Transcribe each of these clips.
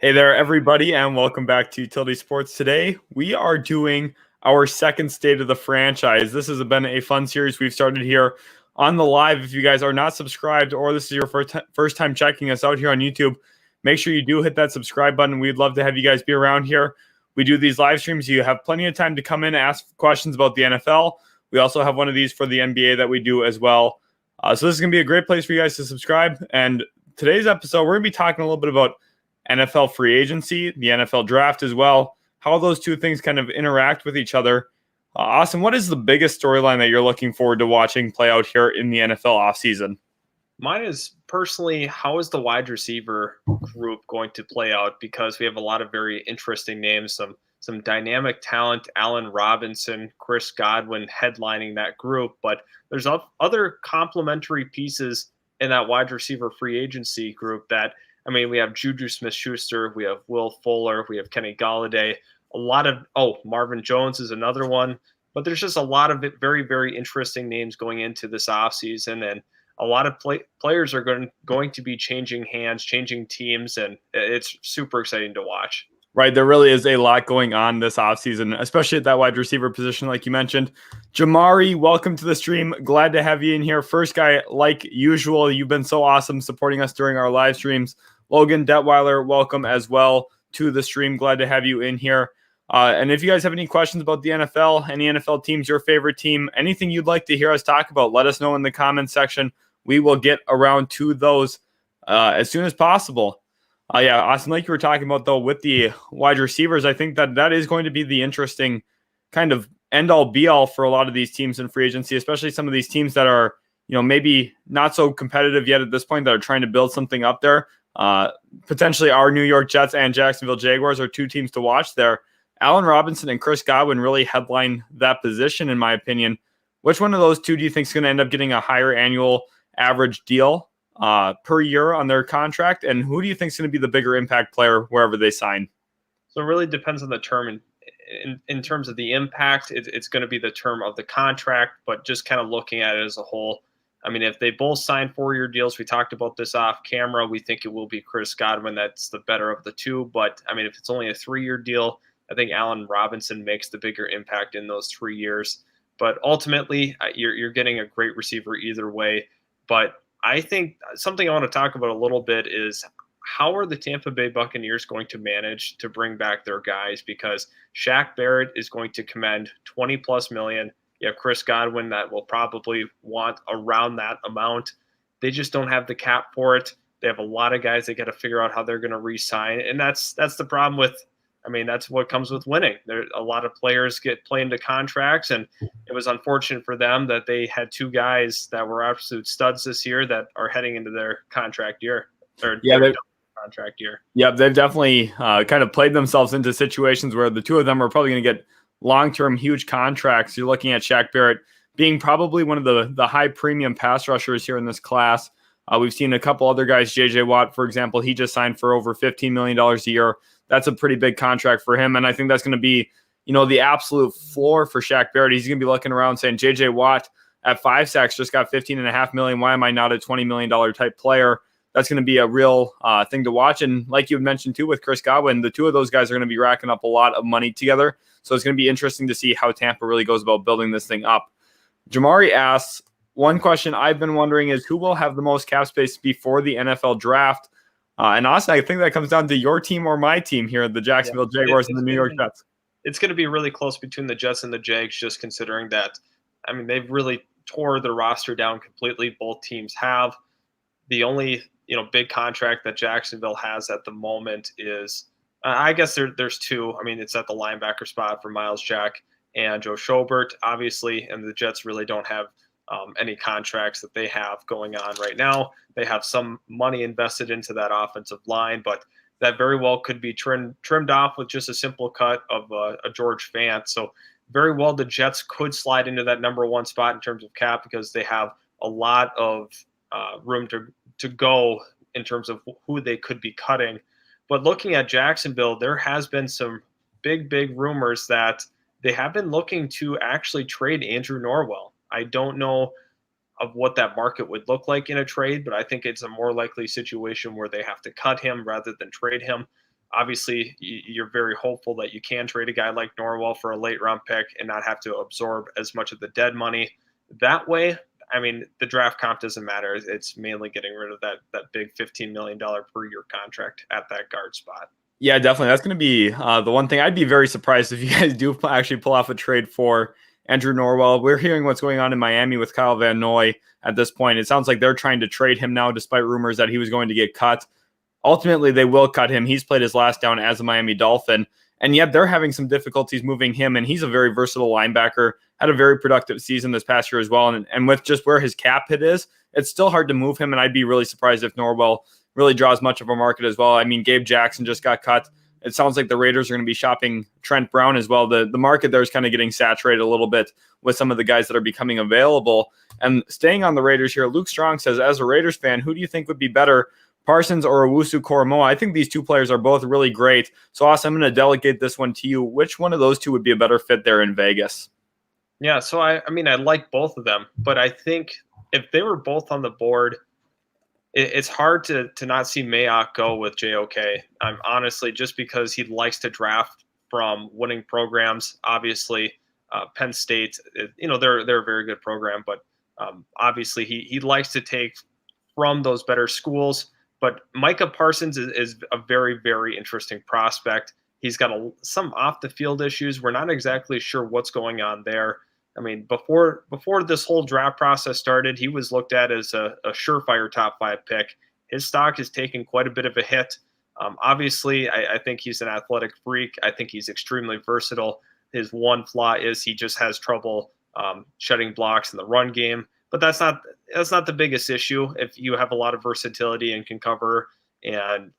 Hey there, everybody, and welcome back to Utility Sports. Today, we are doing our second state of the franchise. This has been a fun series we've started here on the live. If you guys are not subscribed or this is your first time checking us out here on YouTube, make sure you do hit that subscribe button. We'd love to have you guys be around here. We do these live streams. You have plenty of time to come in and ask questions about the NFL. We also have one of these for the NBA that we do as well. So this is going to be a great place for you guys to subscribe. And today's episode, we're going to be talking a little bit about NFL free agency, the NFL draft as well, how those two things kind of interact with each other. Austin, what is the biggest storyline that you're looking forward to watching play out here in the NFL offseason? Mine is personally, how is the wide receiver group going to play out? Because we have a lot of very interesting names, some dynamic talent, Allen Robinson, Chris Godwin headlining that group, but there's other complementary pieces in that wide receiver free agency group that, I mean, we have Juju Smith-Schuster, we have Will Fuller, we have Kenny Golladay, Marvin Jones is another one. But there's just a lot of very, very interesting names going into this offseason, and a lot of players are going to be changing hands, changing teams, and it's super exciting to watch. Right, there really is a lot going on this offseason, especially at that wide receiver position, like you mentioned. Jamari, welcome to the stream. Glad to have you in here. First guy, like usual, you've been so awesome supporting us during our live streams. Logan Detweiler, welcome as well to the stream. Glad to have you in here. And if you guys have any questions about the NFL, any NFL teams, your favorite team, anything you'd like to hear us talk about, let us know in the comments section. We will get around to those as soon as possible. Yeah, Austin, like you were talking about, though, with the wide receivers, I think that is going to be the interesting kind of end-all, be-all for a lot of these teams in free agency, especially some of these teams that are, maybe not so competitive yet at this point that are trying to build something up there. Potentially our New York Jets and Jacksonville Jaguars are two teams to watch there. Allen Robinson and Chris Godwin really headline that position, in my opinion. Which one of those two do you think is going to end up getting a higher annual average deal per year on their contract, and who do you think is going to be the bigger impact player wherever they sign? So it really depends on the term. In terms of the impact, it's going to be the term of the contract, but just kind of looking at it as a whole, I mean, if they both sign 4-year deals, we talked about this off camera, we think it will be Chris Godwin that's the better of the two. But I mean, if it's only a 3-year deal, I think Allen Robinson makes the bigger impact in those 3 years. But ultimately, you're getting a great receiver either way. But I think something I want to talk about a little bit is how are the Tampa Bay Buccaneers going to manage to bring back their guys? Because Shaq Barrett is going to command $20+ million. You have Chris Godwin that will probably want around that amount. They just don't have the cap for it. They have a lot of guys they got to figure out how they're going to re-sign, and that's the problem with. I mean, that's what comes with winning. There a lot of players play into contracts, and it was unfortunate for them that they had two guys that were absolute studs this year that are heading into their contract year contract year. Yeah, they've definitely kind of played themselves into situations where the two of them are probably going to get long-term huge contracts. You're looking at Shaq Barrett being probably one of the high premium pass rushers here in this class. We've seen a couple other guys, J.J. Watt, for example. He just signed for over $15 million a year. That's a pretty big contract for him, and I think that's going to be, the absolute floor for Shaq Barrett. He's going to be looking around saying, J.J. Watt at 5 sacks just got $15.5 million. Why am I not a $20 million type player? That's going to be a real thing to watch. And like you mentioned, too, with Chris Godwin, the two of those guys are going to be racking up a lot of money together. So it's going to be interesting to see how Tampa really goes about building this thing up. Jamari asks, one question I've been wondering is who will have the most cap space before the NFL draft? And Austin, I think that comes down to your team or my team here, the Jacksonville Jaguars and the New York Jets. It's going to be really close between the Jets and the Jags, just considering that, I mean, they've really tore the roster down completely. Both teams have. The only, big contract that Jacksonville has at the moment is, I guess there's two. I mean, it's at the linebacker spot for Miles Jack and Joe Schobert, obviously, and the Jets really don't have any contracts that they have going on right now. They have some money invested into that offensive line, but that very well could be trimmed off with just a simple cut of a George Fant. So very well, the Jets could slide into that number one spot in terms of cap because they have a lot of room to go in terms of who they could be cutting. But looking at Jacksonville, there has been some big rumors that they have been looking to actually trade Andrew Norwell. I don't know of what that market would look like in a trade, but I think it's a more likely situation where they have to cut him rather than trade him. Obviously, you're very hopeful that you can trade a guy like Norwell for a late round pick and not have to absorb as much of the dead money. That way, I mean, the draft comp doesn't matter. It's mainly getting rid of that big $15 million per year contract at that guard spot. Yeah, definitely. That's going to be the one thing. I'd be very surprised if you guys do actually pull off a trade for Andrew Norwell. We're hearing what's going on in Miami with Kyle Van Noy at this point. It sounds like they're trying to trade him now, despite rumors that he was going to get cut. Ultimately, they will cut him. He's played his last down as a Miami Dolphin, and yet they're having some difficulties moving him, and he's a very versatile linebacker, had a very productive season this past year as well, and with just where his cap hit is, it's still hard to move him, and I'd be really surprised if Norwell really draws much of a market as well. I mean, Gabe Jackson just got cut. It sounds like the Raiders are going to be shopping Trent Brown as well. The market there is kind of getting saturated a little bit with some of the guys that are becoming available. And staying on the Raiders here, Luke Strong says, as a Raiders fan, who do you think would be better, Parsons or Owusu-Koramoah? I think these two players are both really great. So, Austin, I'm going to delegate this one to you. Which one of those two would be a better fit there in Vegas? Yeah, so I mean, I like both of them, but I think if they were both on the board, it's hard to not see Mayock go with JOK. Honestly, just because he likes to draft from winning programs. Obviously, Penn State, they're a very good program, but obviously he likes to take from those better schools. But Micah Parsons is a very, very interesting prospect. He's got some off the field issues. We're not exactly sure what's going on there. I mean, before this whole draft process started, he was looked at as a surefire top 5 pick. His stock has taken quite a bit of a hit. Obviously, I think he's an athletic freak. I think he's extremely versatile. His one flaw is he just has trouble shutting blocks in the run game. But that's not the biggest issue if you have a lot of versatility and can cover. And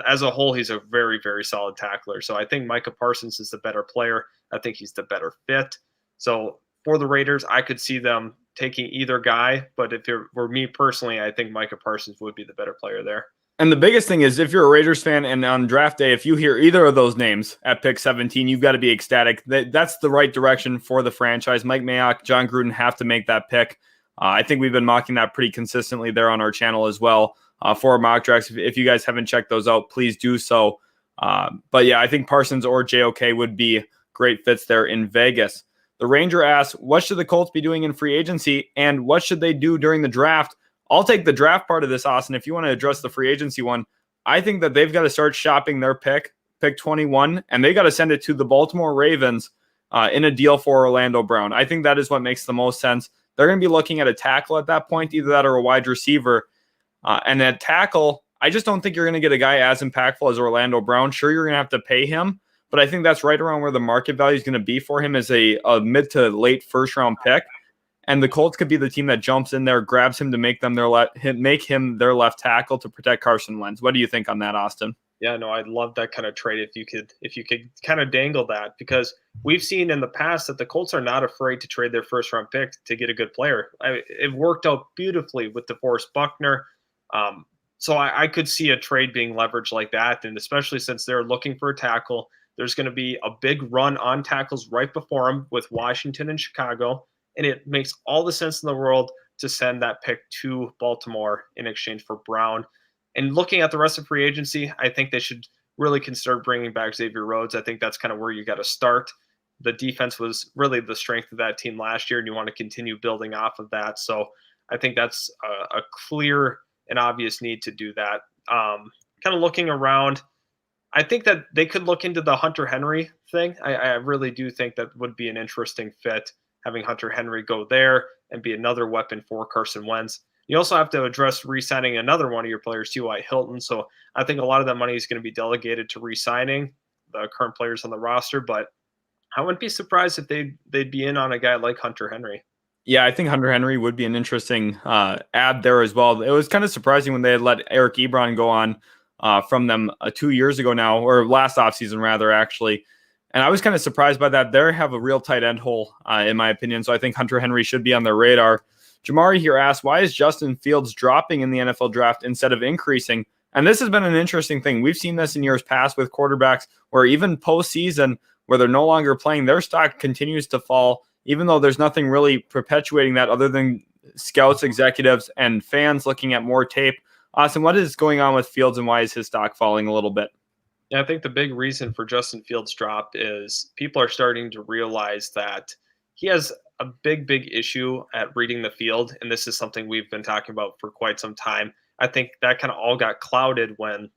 as a whole, he's a very, very solid tackler. So I think Micah Parsons is the better player. I think he's the better fit. So for the Raiders, I could see them taking either guy. But if it were me personally, I think Micah Parsons would be the better player there. And the biggest thing is if you're a Raiders fan and on draft day, if you hear either of those names at pick 17, you've got to be ecstatic. That's the right direction for the franchise. Mike Mayock, John Gruden have to make that pick. I think we've been mocking that pretty consistently there on our channel as well for mock drafts. If you guys haven't checked those out, please do so. But yeah, I think Parsons or JOK would be great fits there in Vegas. The Ranger asks, what should the Colts be doing in free agency and what should they do during the draft? I'll take the draft part of this, Austin. If you want to address the free agency one, I think that they've got to start shopping their pick 21, and they got to send it to the Baltimore Ravens in a deal for Orlando Brown. I think that is what makes the most sense. They're going to be looking at a tackle at that point, either that or a wide receiver. And at tackle, I just don't think you're going to get a guy as impactful as Orlando Brown. Sure, you're going to have to pay him, but I think that's right around where the market value is going to be for him as a mid to late first-round pick. And the Colts could be the team that jumps in there, grabs him to make him their left tackle to protect Carson Wentz. What do you think on that, Austin? Yeah, no, I'd love that kind of trade if you could kind of dangle that, because we've seen in the past that the Colts are not afraid to trade their first round pick to get a good player. It worked out beautifully with DeForest Buckner. So I could see a trade being leveraged like that, and especially since they're looking for a tackle, there's going to be a big run on tackles right before them with Washington and Chicago. And it makes all the sense in the world to send that pick to Baltimore in exchange for Brown. And looking at the rest of free agency, I think they should really consider bringing back Xavier Rhodes. I think that's kind of where you got to start. The defense was really the strength of that team last year, and you want to continue building off of that. So I think that's a clear and obvious need to do that. Kind of looking around, I think that they could look into the Hunter Henry thing. I really do think that would be an interesting fit, having Hunter Henry go there and be another weapon for Carson Wentz. You also have to address re-signing another one of your players, T.Y. Hilton. So I think a lot of that money is going to be delegated to re-signing the current players on the roster. But I wouldn't be surprised if they'd be in on a guy like Hunter Henry. Yeah, I think Hunter Henry would be an interesting add there as well. It was kind of surprising when they had let Eric Ebron go on from them 2 years ago now, or last offseason rather, actually. And I was kind of surprised by that. They have a real tight end hole, in my opinion. So I think Hunter Henry should be on their radar. Jamari here asks, why is Justin Fields dropping in the NFL draft instead of increasing? And this has been an interesting thing. We've seen this in years past with quarterbacks where even postseason, where they're no longer playing, their stock continues to fall, even though there's nothing really perpetuating that other than scouts, executives, and fans looking at more tape. Austin, what is going on with Fields and why is his stock falling a little bit? Yeah, I think the big reason for Justin Fields' drop is people are starting to realize that he has a big issue at reading the field. And this is something we've been talking about for quite some time. I think that kind of all got clouded when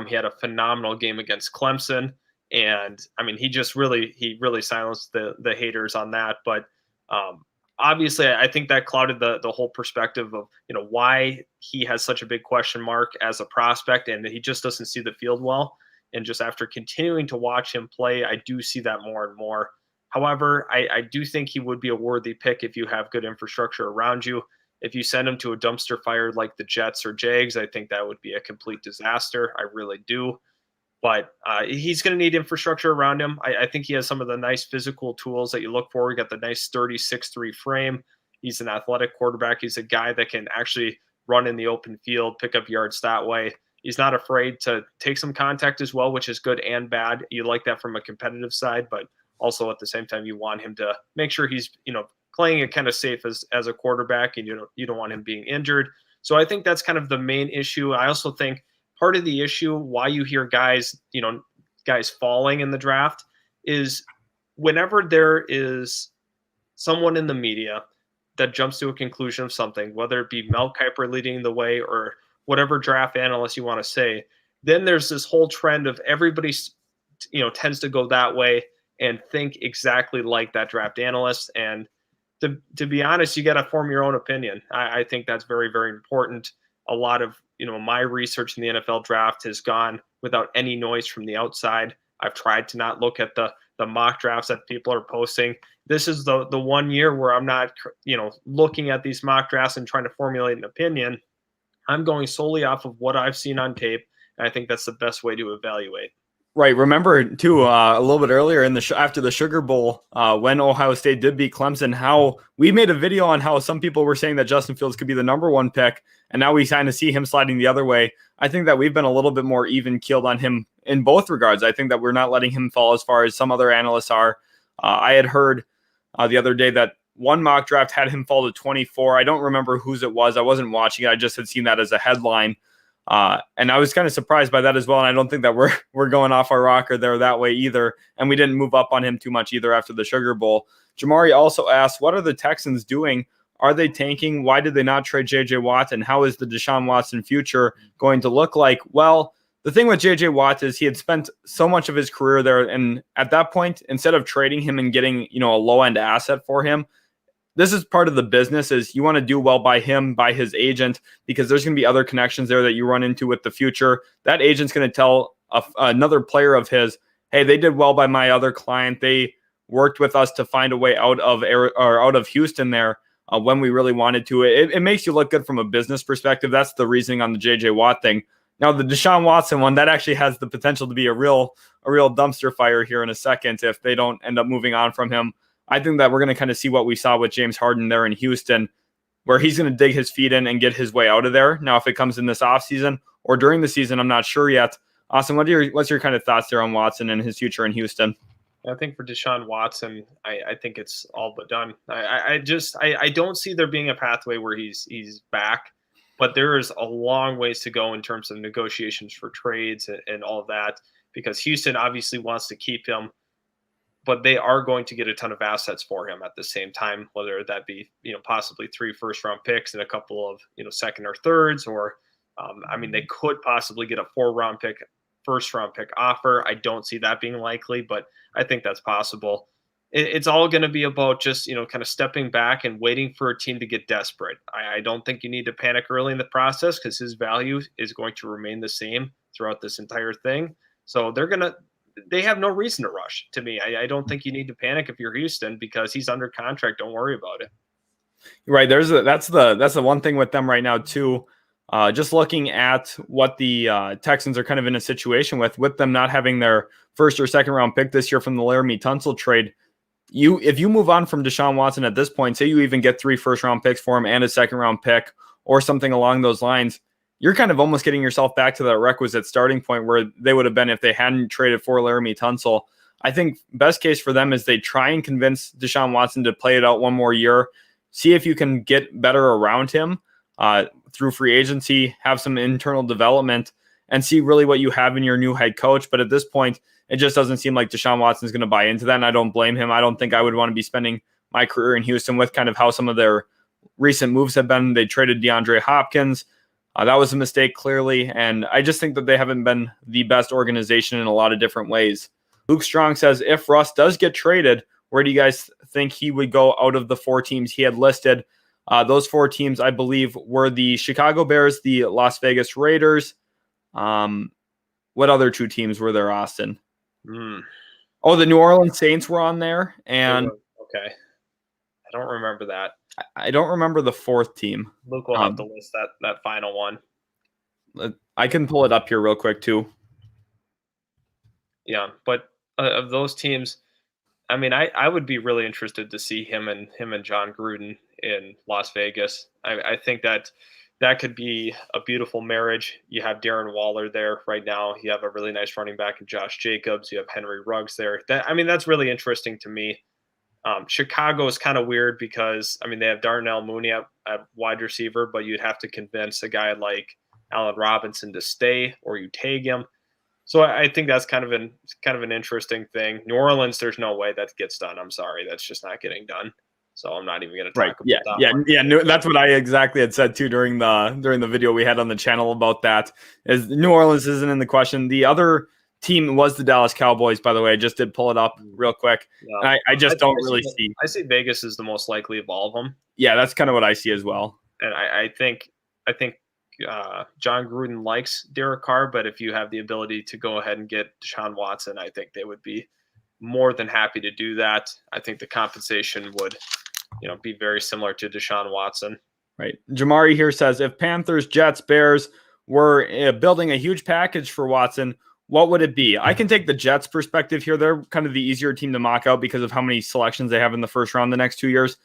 he had a phenomenal game against Clemson. And I mean, he really silenced the haters on that. But um, obviously, I think that clouded the whole perspective of why he has such a big question mark as a prospect, and he just doesn't see the field well. And just after continuing to watch him play, I do see that more and more. However, I do think he would be a worthy pick if you have good infrastructure around you. If you send him to a dumpster fire like the Jets or Jags, I think that would be a complete disaster. I really do. But he's going to need infrastructure around him. I think he has some of the nice physical tools that you look for. He got the nice 36-3 frame. He's an athletic quarterback. He's a guy that can actually run in the open field, pick up yards that way. He's not afraid to take some contact as well, which is good and bad. You like that from a competitive side, but also at the same time, you want him to make sure he's playing it kind of safe as a quarterback, and you don't want him being injured. So I think that's kind of the main issue. I also think part of the issue why you hear guys falling in the draft is whenever there is someone in the media that jumps to a conclusion of something, whether it be Mel Kiper leading the way or whatever draft analyst you want to say, then there's this whole trend of everybody tends to go that way and think exactly like that draft analyst. And to be honest, you got to form your own opinion. I think that's very, very important. A lot of my research in the NFL draft has gone without any noise from the outside. I've tried to not look at the mock drafts that people are posting. This is the 1 year where I'm not looking at these mock drafts and trying to formulate an opinion. I'm going solely off of what I've seen on tape, and I think that's the best way to evaluate. Right. Remember, too, a little bit earlier in after the Sugar Bowl, when Ohio State did beat Clemson, how we made a video on how some people were saying that Justin Fields could be the number one pick, and now we kind of see him sliding the other way. I think that we've been a little bit more even-keeled on him in both regards. I think that we're not letting him fall as far as some other analysts are. I had heard the other day that one mock draft had him fall to 24. I don't remember whose it was. I wasn't watching it. I just had seen that as a headline. And I was kind of surprised by that as well. And I don't think that we're going off our rocker there that way either. And we didn't move up on him too much either after the Sugar Bowl. Jamari also asked, what are the Texans doing? Are they tanking? Why did they not trade J.J. Watt? And how is the Deshaun Watson future going to look like? Well, the thing with J.J. Watt is he had spent so much of his career there. And at that point, instead of trading him and getting, a low-end asset for him, this is part of the business is you want to do well by him, by his agent, because there's going to be other connections there that you run into with the future. That agent's going to tell another player of his, hey, they did well by my other client. They worked with us to find a way out of Houston there when we really wanted to. It makes you look good from a business perspective. That's the reasoning on the J.J. Watt thing. Now, the Deshaun Watson one, that actually has the potential to be a real dumpster fire here in a second if they don't end up moving on from him. I think that we're going to kind of see what we saw with James Harden there in Houston, where he's going to dig his feet in and get his way out of there. Now, if it comes in this offseason or during the season, I'm not sure yet. Austin, what's your kind of thoughts there on Watson and his future in Houston? I think for Deshaun Watson, I think it's all but done. I don't see there being a pathway where he's back, but there is a long ways to go in terms of negotiations for trades and all of that, because Houston obviously wants to keep him, but they are going to get a ton of assets for him at the same time, whether that be, possibly 3 first-round picks and a couple of, second or thirds, or, they could possibly get a 4-round pick, first-round pick offer. I don't see that being likely, but I think that's possible. It's all going to be about just, kind of stepping back and waiting for a team to get desperate. I don't think you need to panic early in the process because his value is going to remain the same throughout this entire thing. So they have no reason to rush. To me, I don't think you need to panic if you're Houston because he's under contract. Don't worry about it. Right. That's the one thing with them right now too. Just looking at what the Texans are kind of in a situation with them not having their first or second round pick this year from the Laramie Tunsil trade. If you move on from Deshaun Watson at this point, say you even get 3 first round picks for him and a second round pick or something along those lines, you're kind of almost getting yourself back to that requisite starting point where they would have been if they hadn't traded for Laramie Tunsil. I think best case for them is they try and convince Deshaun Watson to play it out one more year, see if you can get better around him through free agency, have some internal development, and see really what you have in your new head coach. But at this point, it just doesn't seem like Deshaun Watson is going to buy into that, and I don't blame him. I don't think I would want to be spending my career in Houston with kind of how some of their recent moves have been. They traded DeAndre Hopkins. That was a mistake, clearly, and I just think that they haven't been the best organization in a lot of different ways. Luke Strong says, if Russ does get traded, where do you guys think he would go out of the 4 teams he had listed? Those 4 teams, I believe, were the Chicago Bears, the Las Vegas Raiders. What other 2 teams were there, Austin? Oh, the New Orleans Saints were on there. And okay. I don't remember that. I don't remember the 4th team. Luke will have to list that final one. I can pull it up here real quick, too. Yeah, but of those teams, I mean, I would be really interested to see him and John Gruden in Las Vegas. I think that could be a beautiful marriage. You have Darren Waller there right now. You have a really nice running back in Josh Jacobs. You have Henry Ruggs there. That's really interesting to me. Chicago is kind of weird because, they have Darnell Mooney at wide receiver, but you'd have to convince a guy like Allen Robinson to stay, or you tag him. So I think that's kind of an interesting thing. New Orleans, there's no way that gets done. I'm sorry, that's just not getting done. So I'm not even going to talk about that. Yeah. That's what I exactly had said too during the video we had on the channel about that. Is New Orleans isn't in the question. The other team was the Dallas Cowboys, by the way. I just did pull it up real quick. Yeah. I don't really see. I see Vegas is the most likely of all of them. Yeah, that's kind of what I see as well. And I think John Gruden likes Derek Carr, but if you have the ability to go ahead and get Deshaun Watson, I think they would be more than happy to do that. I think the compensation would, be very similar to Deshaun Watson. Right. Jamari here says, if Panthers, Jets, Bears were building a huge package for Watson, what would it be? I can take the Jets perspective here. They're kind of the easier team to mock out because of how many selections they have in the first round the next 2 years.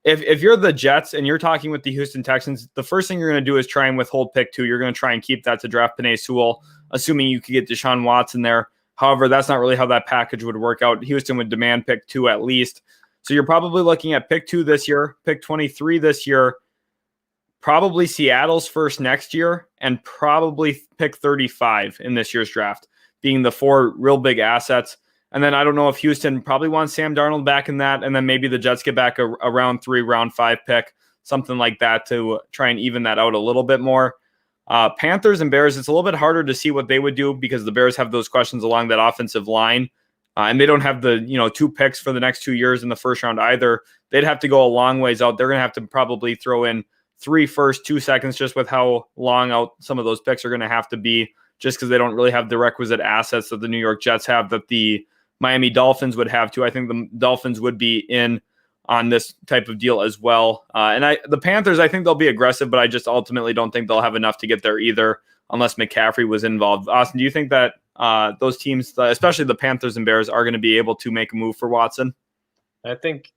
If you're the Jets and you're talking with the Houston Texans, the first thing you're going to do is try and withhold pick 2. You're going to try and keep that to draft Penei Sewell, assuming you could get Deshaun Watson there. However, that's not really how that package would work out. Houston would demand pick 2 at least. So you're probably looking at pick 2 this year, pick 23 this year, probably Seattle's first next year, and probably pick 35 in this year's draft, being the 4 real big assets. And then I don't know if Houston probably wants Sam Darnold back in that, and then maybe the Jets get back a round 3, round 5 pick, something like that to try and even that out a little bit more. Panthers and Bears, it's a little bit harder to see what they would do because the Bears have those questions along that offensive line, and they don't have the 2 picks for the next 2 years in the first round either. They'd have to go a long ways out. They're going to have to probably throw in 3 firsts, 2 seconds, just with how long out some of those picks are going to have to be, just because they don't really have the requisite assets that the New York Jets have, that the Miami Dolphins would have to. I think the Dolphins would be in on this type of deal as well. And the Panthers, I think they'll be aggressive, but I just ultimately don't think they'll have enough to get there either, unless McCaffrey was involved. Austin, do you think that those teams, especially the Panthers and Bears, are going to be able to make a move for Watson? I think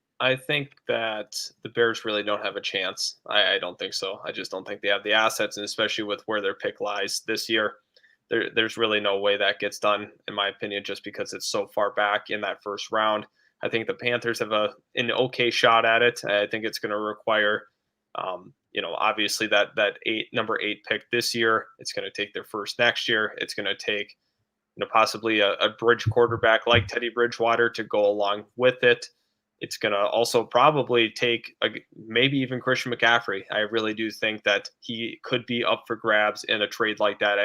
that the Bears really don't have a chance. I don't think so. I just don't think they have the assets, and especially with where their pick lies this year, there's really no way that gets done, in my opinion, just because it's so far back in that first round. I think the Panthers have an okay shot at it. I think it's going to require, obviously that number 8 pick this year. It's going to take their first next year. It's going to take, possibly a bridge quarterback like Teddy Bridgewater to go along with it. It's going to also probably take maybe even Christian McCaffrey. I really do think that he could be up for grabs in a trade like that.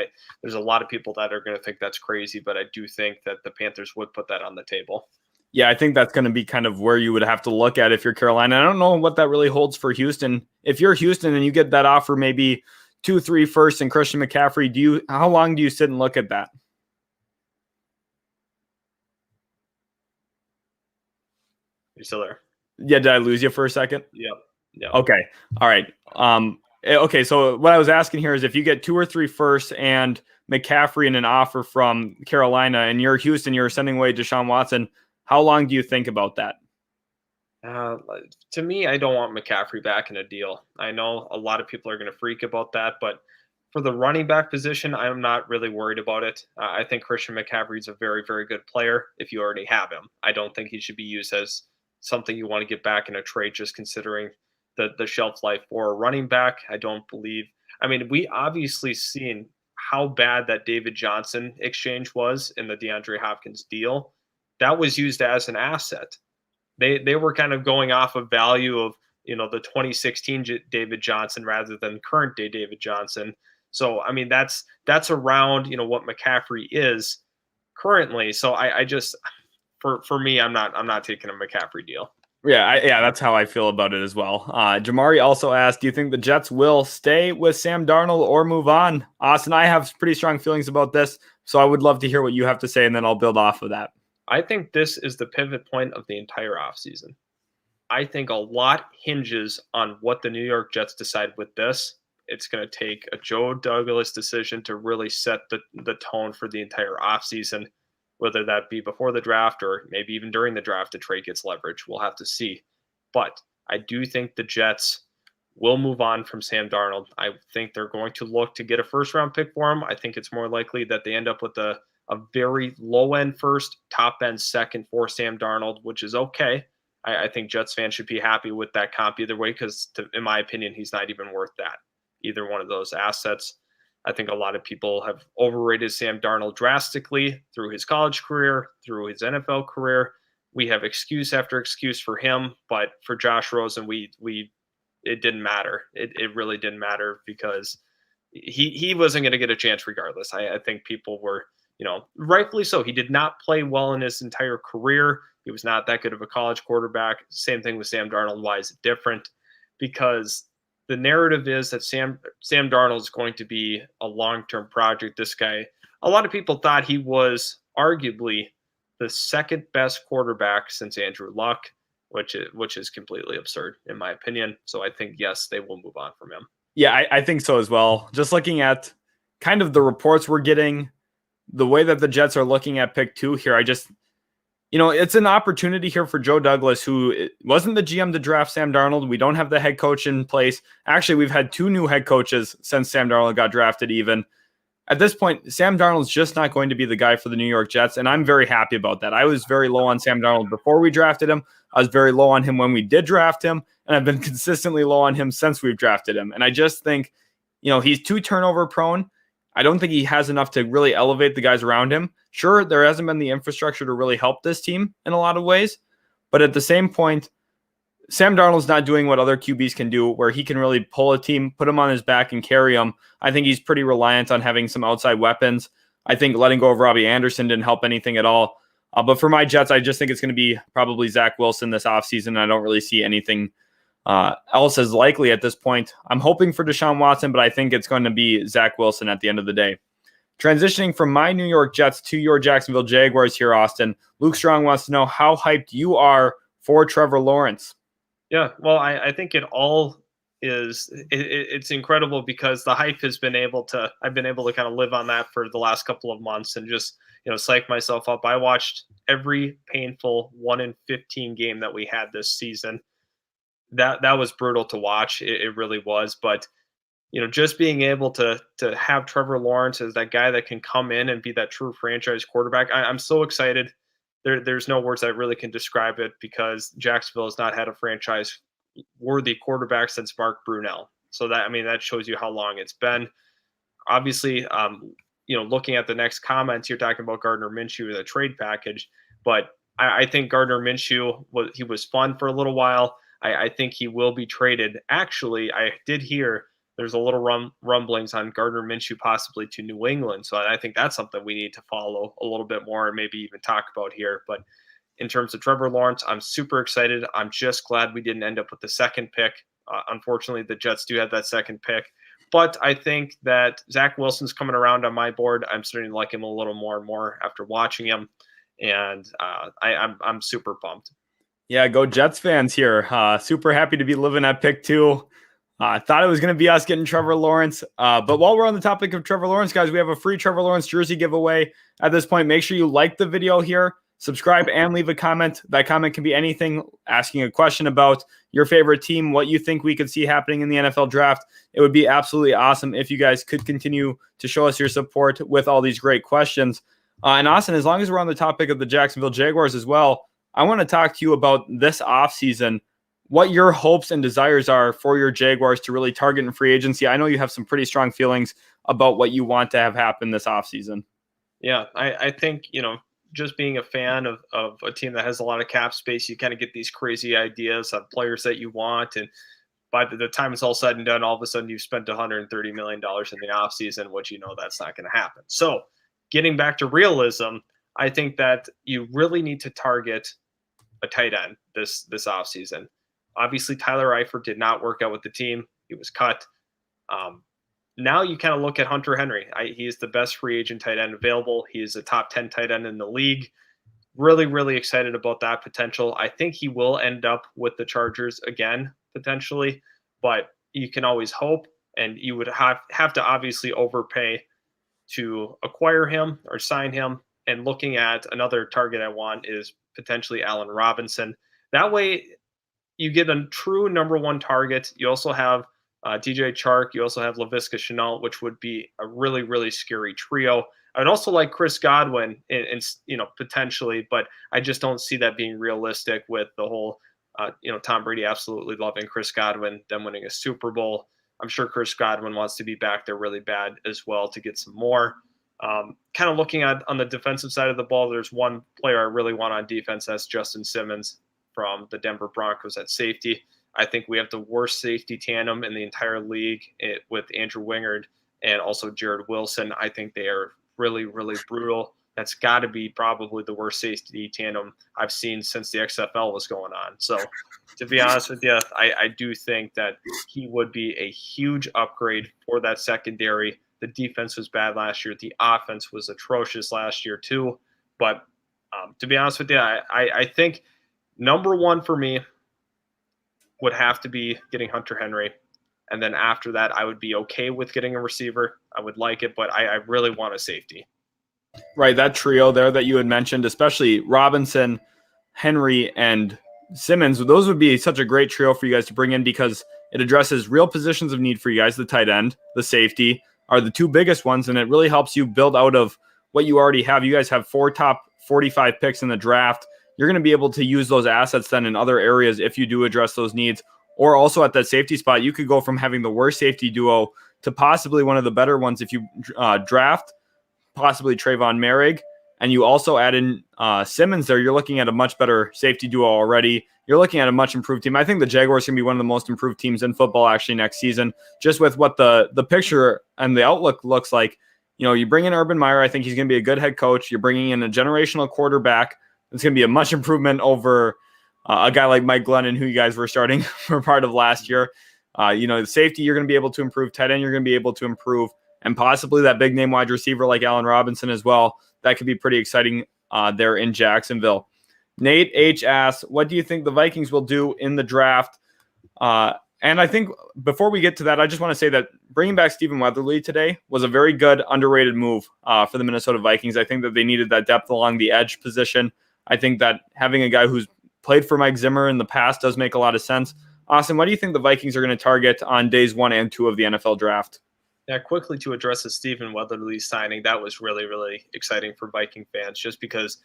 There's a lot of people that are going to think that's crazy, but I do think that the Panthers would put that on the table. Yeah, I think that's going to be kind of where you would have to look at if you're Carolina. I don't know what that really holds for Houston. If you're Houston and you get that offer, maybe 2, 3 firsts and Christian McCaffrey, how long do you sit and look at that? You still there? Yeah, did I lose you for a second? Yep. Okay. All right. Okay, so what I was asking here is if you get 2 or 3 firsts and McCaffrey in an offer from Carolina and you're Houston, you're sending away Deshaun Watson, how long do you think about that? To me, I don't want McCaffrey back in a deal. I know a lot of people are going to freak about that, but for the running back position, I'm not really worried about it. I think Christian McCaffrey is a very, very good player if you already have him. I don't think he should be used as something you want to get back in a trade, just considering the shelf life for a running back. I don't believe. I mean, we obviously seen how bad that David Johnson exchange was in the DeAndre Hopkins deal, that was used as an asset. They were kind of going off of value of, the 2016 David Johnson rather than current day David Johnson. So, I mean, that's around, what McCaffrey is currently. So I just, for me, I'm not taking a McCaffrey deal. Yeah, that's how I feel about it as well. Jamari also asked, do you think the Jets will stay with Sam Darnold or move on? Austin, I have pretty strong feelings about this, so I would love to hear what you have to say, and then I'll build off of that. I think this is the pivot point of the entire offseason. I think a lot hinges on what the New York Jets decide with this. It's going to take a Joe Douglas decision to really set the tone for the entire offseason, whether that be before the draft or maybe even during the draft, the trade gets leverage. We'll have to see. But I do think the Jets will move on from Sam Darnold. I think they're going to look to get a first-round pick for him. I think it's more likely that they end up with a very low-end first, top-end second for Sam Darnold, which is okay. I think Jets fans should be happy with that comp either way because, in my opinion, he's not even worth that, either one of those assets. I think a lot of people have overrated Sam Darnold drastically through his college career, through his NFL career. We have excuse after excuse for him, but for Josh Rosen, it didn't matter. It really didn't matter because he wasn't going to get a chance regardless. I think people were, rightfully so. He did not play well in his entire career. He was not that good of a college quarterback. Same thing with Sam Darnold. Why is it different? Because the narrative is that Sam Darnold is going to be a long-term project. This guy, a lot of people thought he was arguably the second best quarterback since Andrew Luck, which is completely absurd in my opinion. So I think, yes, they will move on from him. Yeah, I think so as well. Just looking at kind of the reports we're getting, the way that the Jets are looking at pick 2 here, it's an opportunity here for Joe Douglas, who wasn't the GM to draft Sam Darnold. We don't have the head coach in place. Actually, we've had 2 new head coaches since Sam Darnold got drafted even. At this point, Sam Darnold's just not going to be the guy for the New York Jets, and I'm very happy about that. I was very low on Sam Darnold before we drafted him. I was very low on him when we did draft him, and I've been consistently low on him since we've drafted him. And I just think, he's too turnover prone. I don't think he has enough to really elevate the guys around him. Sure, there hasn't been the infrastructure to really help this team in a lot of ways, but at the same point, Sam Darnold's not doing what other QBs can do, where he can really pull a team, put him on his back, and carry him. I think he's pretty reliant on having some outside weapons. I think letting go of Robbie Anderson didn't help anything at all. But for my Jets, I just think it's going to be probably Zach Wilson this offseason. I don't really see anything else as likely at this point. I'm hoping for Deshaun Watson, but I think it's going to be Zach Wilson at the end of the day. Transitioning from my New York Jets to your Jacksonville Jaguars here, Austin. Luke Strong wants to know how hyped you are for Trevor Lawrence. Yeah, well, I think it all is it's incredible because the hype has been able to I've been able to kind of live on that for the last couple of months and just psych myself up. I watched every painful 1-15 game that we had this season. That was brutal to watch. It really was. But just being able to have Trevor Lawrence as that guy that can come in and be that true franchise quarterback, I'm so excited. There's no words that really can describe it because Jacksonville has not had a franchise-worthy quarterback since Mark Brunell. So that shows you how long it's been. Obviously, looking at the next comments, you're talking about Gardner Minshew with a trade package, but I think Gardner Minshew was fun for a little while. I think he will be traded. Actually, I did hear there's a little rumblings on Gardner Minshew possibly to New England. So I think that's something we need to follow a little bit more and maybe even talk about here. But in terms of Trevor Lawrence, I'm super excited. I'm just glad we didn't end up with the second pick. Unfortunately, the Jets do have that second pick. But I think that Zach Wilson's coming around on my board. I'm starting to like him a little more and more after watching him. And I'm super pumped. Yeah, go Jets fans here. Super happy to be living at pick 2. I thought it was going to be us getting Trevor Lawrence. But while we're on the topic of Trevor Lawrence, guys, we have a free Trevor Lawrence jersey giveaway. At this point, make sure you like the video here, subscribe, and leave a comment. That comment can be anything, asking a question about your favorite team, what you think we could see happening in the NFL draft. It would be absolutely awesome if you guys could continue to show us your support with all these great questions. And Austin, as long as we're on the topic of the Jacksonville Jaguars as well, I want to talk to you about this offseason, what your hopes and desires are for your Jaguars to really target in free agency. I know you have some pretty strong feelings about what you want to have happen this offseason. Yeah, I think, just being a fan of a team that has a lot of cap space, you kind of get these crazy ideas of players that you want. And by the time it's all said and done, all of a sudden you've spent $130 million in the offseason, which that's not going to happen. So getting back to realism, I think that you really need to target a tight end this offseason. Obviously, Tyler Eifert did not work out with the team. He was cut. Now you kind of look at Hunter Henry. He is the best free agent tight end available. He is a top 10 tight end in the league. Really, really excited about that potential. I think he will end up with the Chargers again, potentially, but you can always hope, and you would have to obviously overpay to acquire him or sign him. And looking at another target I want is potentially Allen Robinson. That way you get a true number one target. You also have DJ Chark. You also have Laviska Shenault, which would be a really, really scary trio. I'd also like Chris Godwin, and potentially, but I just don't see that being realistic with the whole, Tom Brady absolutely loving Chris Godwin, them winning a Super Bowl. I'm sure Chris Godwin wants to be back there really bad as well to get some more. Kind of looking at on the defensive side of the ball, there's one player I really want on defense. That's Justin Simmons from the Denver Broncos at safety. I think we have the worst safety tandem in the entire league with Andrew Wingard and also Jared Wilson. I think they are really, really brutal. That's got to be probably the worst safety tandem I've seen since the XFL was going on. So to be honest with you, I do think that he would be a huge upgrade for that secondary. The defense was bad last year. The offense was atrocious last year too. But to be honest with you, I think number one for me would have to be getting Hunter Henry. And then after that, I would be okay with getting a receiver. I would like it, but I really want a safety. Right, that trio there that you had mentioned, especially Robinson, Henry, and Simmons, those would be such a great trio for you guys to bring in because it addresses real positions of need for you guys. The tight end, the safety are the two biggest ones, and it really helps you build out of what you already have. You guys have 4 top 45 picks in the draft. You're going to be able to use those assets then in other areas if you do address those needs. Or also at that safety spot, you could go from having the worst safety duo to possibly one of the better ones if you draft possibly Trayvon Merrick, and you also add in Simmons there. You're looking at a much better safety duo already. You're looking at a much improved team. I think the Jaguars can be one of the most improved teams in football actually next season, just with what the picture and the outlook looks like. You bring in Urban Meyer. I think he's going to be a good head coach. You're bringing in a generational quarterback. It's going to be a much improvement over a guy like Mike Glennon, who you guys were starting for part of last year. The safety, you're going to be able to improve. Tight end, you're going to be able to improve. And possibly that big name wide receiver like Allen Robinson as well. That could be pretty exciting there in Jacksonville. Nate H. asks, what do you think the Vikings will do in the draft? And I think before we get to that, I just want to say that bringing back Stephen Weatherly today was a very good, underrated move for the Minnesota Vikings. I think that they needed that depth along the edge position. I think that having a guy who's played for Mike Zimmer in the past does make a lot of sense. Austin, what do you think the Vikings are going to target on days 1 and 2 of the NFL draft? Yeah, quickly to address the Stephen Weatherly signing, that was really, really exciting for Viking fans just because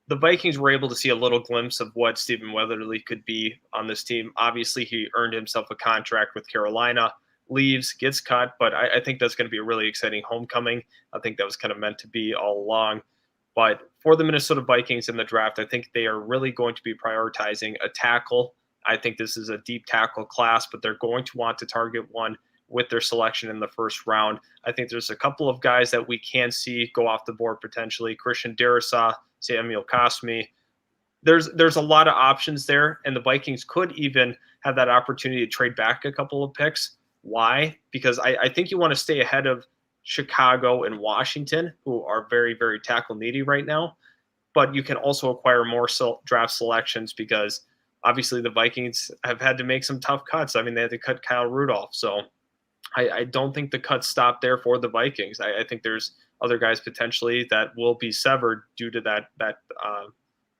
the Vikings were able to see a little glimpse of what Stephen Weatherly could be on this team. Obviously, he earned himself a contract with Carolina, leaves, gets cut, but I think that's going to be a really exciting homecoming. I think that was kind of meant to be all along. But for the Minnesota Vikings in the draft, I think they are really going to be prioritizing a tackle. I think this is a deep tackle class, but they're going to want to target one with their selection in the first round. I think there's a couple of guys that we can see go off the board potentially. Christian Darrisaw, Samuel Cosmi. There's a lot of options there, and the Vikings could even have that opportunity to trade back a couple of picks. Why? Because I think you want to stay ahead of Chicago and Washington, who are very, very tackle needy right now. But you can also acquire more draft selections because obviously the Vikings have had to make some tough cuts. I mean, they had to cut Kyle Rudolph. So I don't think the cuts stop there for the Vikings. I think there's other guys potentially that will be severed due to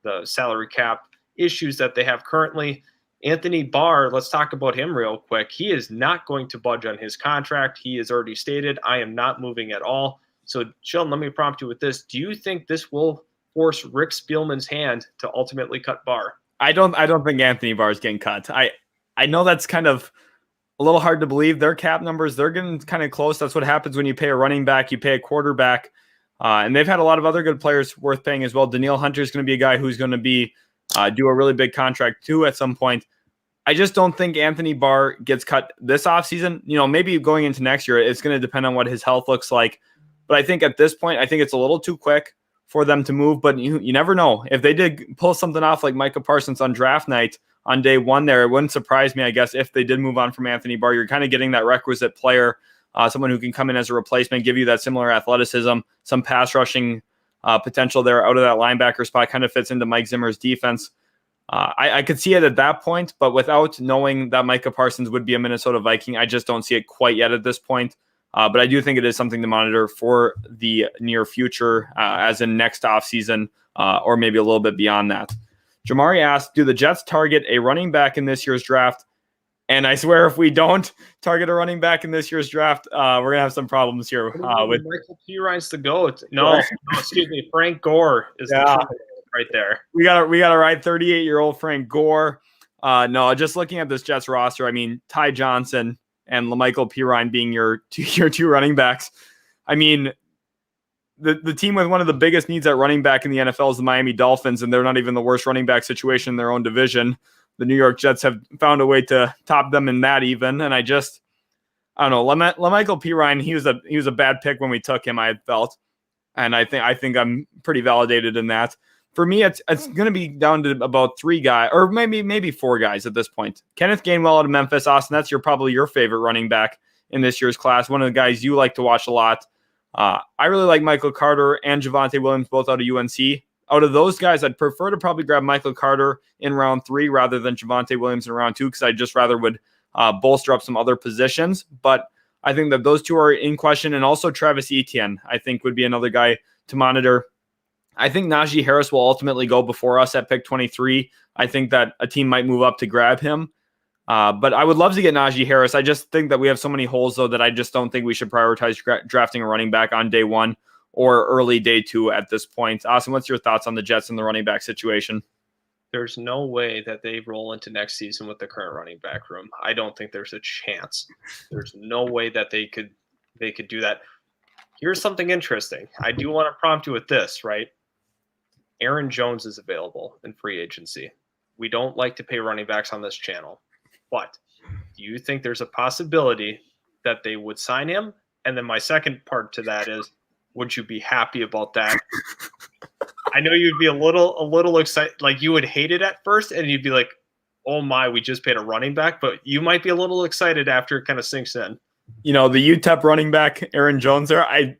the salary cap issues that they have currently. Anthony Barr, let's talk about him real quick. He is not going to budge on his contract. He has already stated, I am not moving at all. So, Sheldon, let me prompt you with this. Do you think this will force Rick Spielman's hand to ultimately cut Barr? I don't think Anthony Barr is getting cut. I know that's kind of a little hard to believe. Their cap numbers, they're getting kind of close. That's what happens when you pay a running back, you pay a quarterback. And they've had a lot of other good players worth paying as well. Danielle Hunter is going to be a guy who's going to be do a really big contract too at some point. I just don't think Anthony Barr gets cut this offseason. Maybe going into next year, it's going to depend on what his health looks like. But I think at this point, I think it's a little too quick for them to move. But you never know. If they did pull something off like Micah Parsons on draft night on day one there, it wouldn't surprise me, I guess, if they did move on from Anthony Barr. You're kind of getting that requisite player, someone who can come in as a replacement, give you that similar athleticism, some pass rushing potential there out of that linebacker spot, kind of fits into Mike Zimmer's defense. I could see it at that point, but without knowing that Micah Parsons would be a Minnesota Viking, I just don't see it quite yet at this point. But I do think it is something to monitor for the near future, as in next offseason, or maybe a little bit beyond that. Jamari asked, do the Jets target a running back in this year's draft? And I swear if we don't target a running back in this year's draft, we're going to have some problems here. With Michael Pirines to go. No, excuse me. Frank Gore is the right there. We got to ride 38-year-old Frank Gore. No, just looking at this Jets roster, I mean, Ty Johnson and LaMichael Pirine being your two running backs. I mean, the team with one of the biggest needs at running back in the NFL is the Miami Dolphins, and they're not even the worst running back situation in their own division. The New York Jets have found a way to top them in that even, and I don't know. LaMichael Pirine, he was a bad pick when we took him, I had felt, and I think I'm pretty validated in that. For me, it's going to be down to about 3 guys, or maybe 4 guys at this point. Kenneth Gainwell out of Memphis. Austin, that's probably your favorite running back in this year's class, one of the guys you like to watch a lot. I really like Michael Carter and Javonte Williams, both out of UNC. Out of those guys, I'd prefer to probably grab Michael Carter in round 3 rather than Javonte Williams in round 2, because I just rather would bolster up some other positions. But I think that those two are in question, and also Travis Etienne, I think, would be another guy to monitor. I think Najee Harris will ultimately go before us at pick 23. I think that a team might move up to grab him. But I would love to get Najee Harris. I just think that we have so many holes, though, that I just don't think we should prioritize drafting a running back on day 1 or early day 2 at this point. Austin, what's your thoughts on the Jets and the running back situation? There's no way that they roll into next season with the current running back room. I don't think there's a chance. There's no way that they could do that. Here's something interesting. I do want to prompt you with this, right? Aaron Jones is available in free agency. We don't like to pay running backs on this channel, but do you think there's a possibility that they would sign him? And then my second part to that is, would you be happy about that? I know you'd be a little excited, like you would hate it at first, and you'd be like, "Oh my, we just paid a running back," but you might be a little excited after it kind of sinks in. The UTEP running back Aaron Jones there, I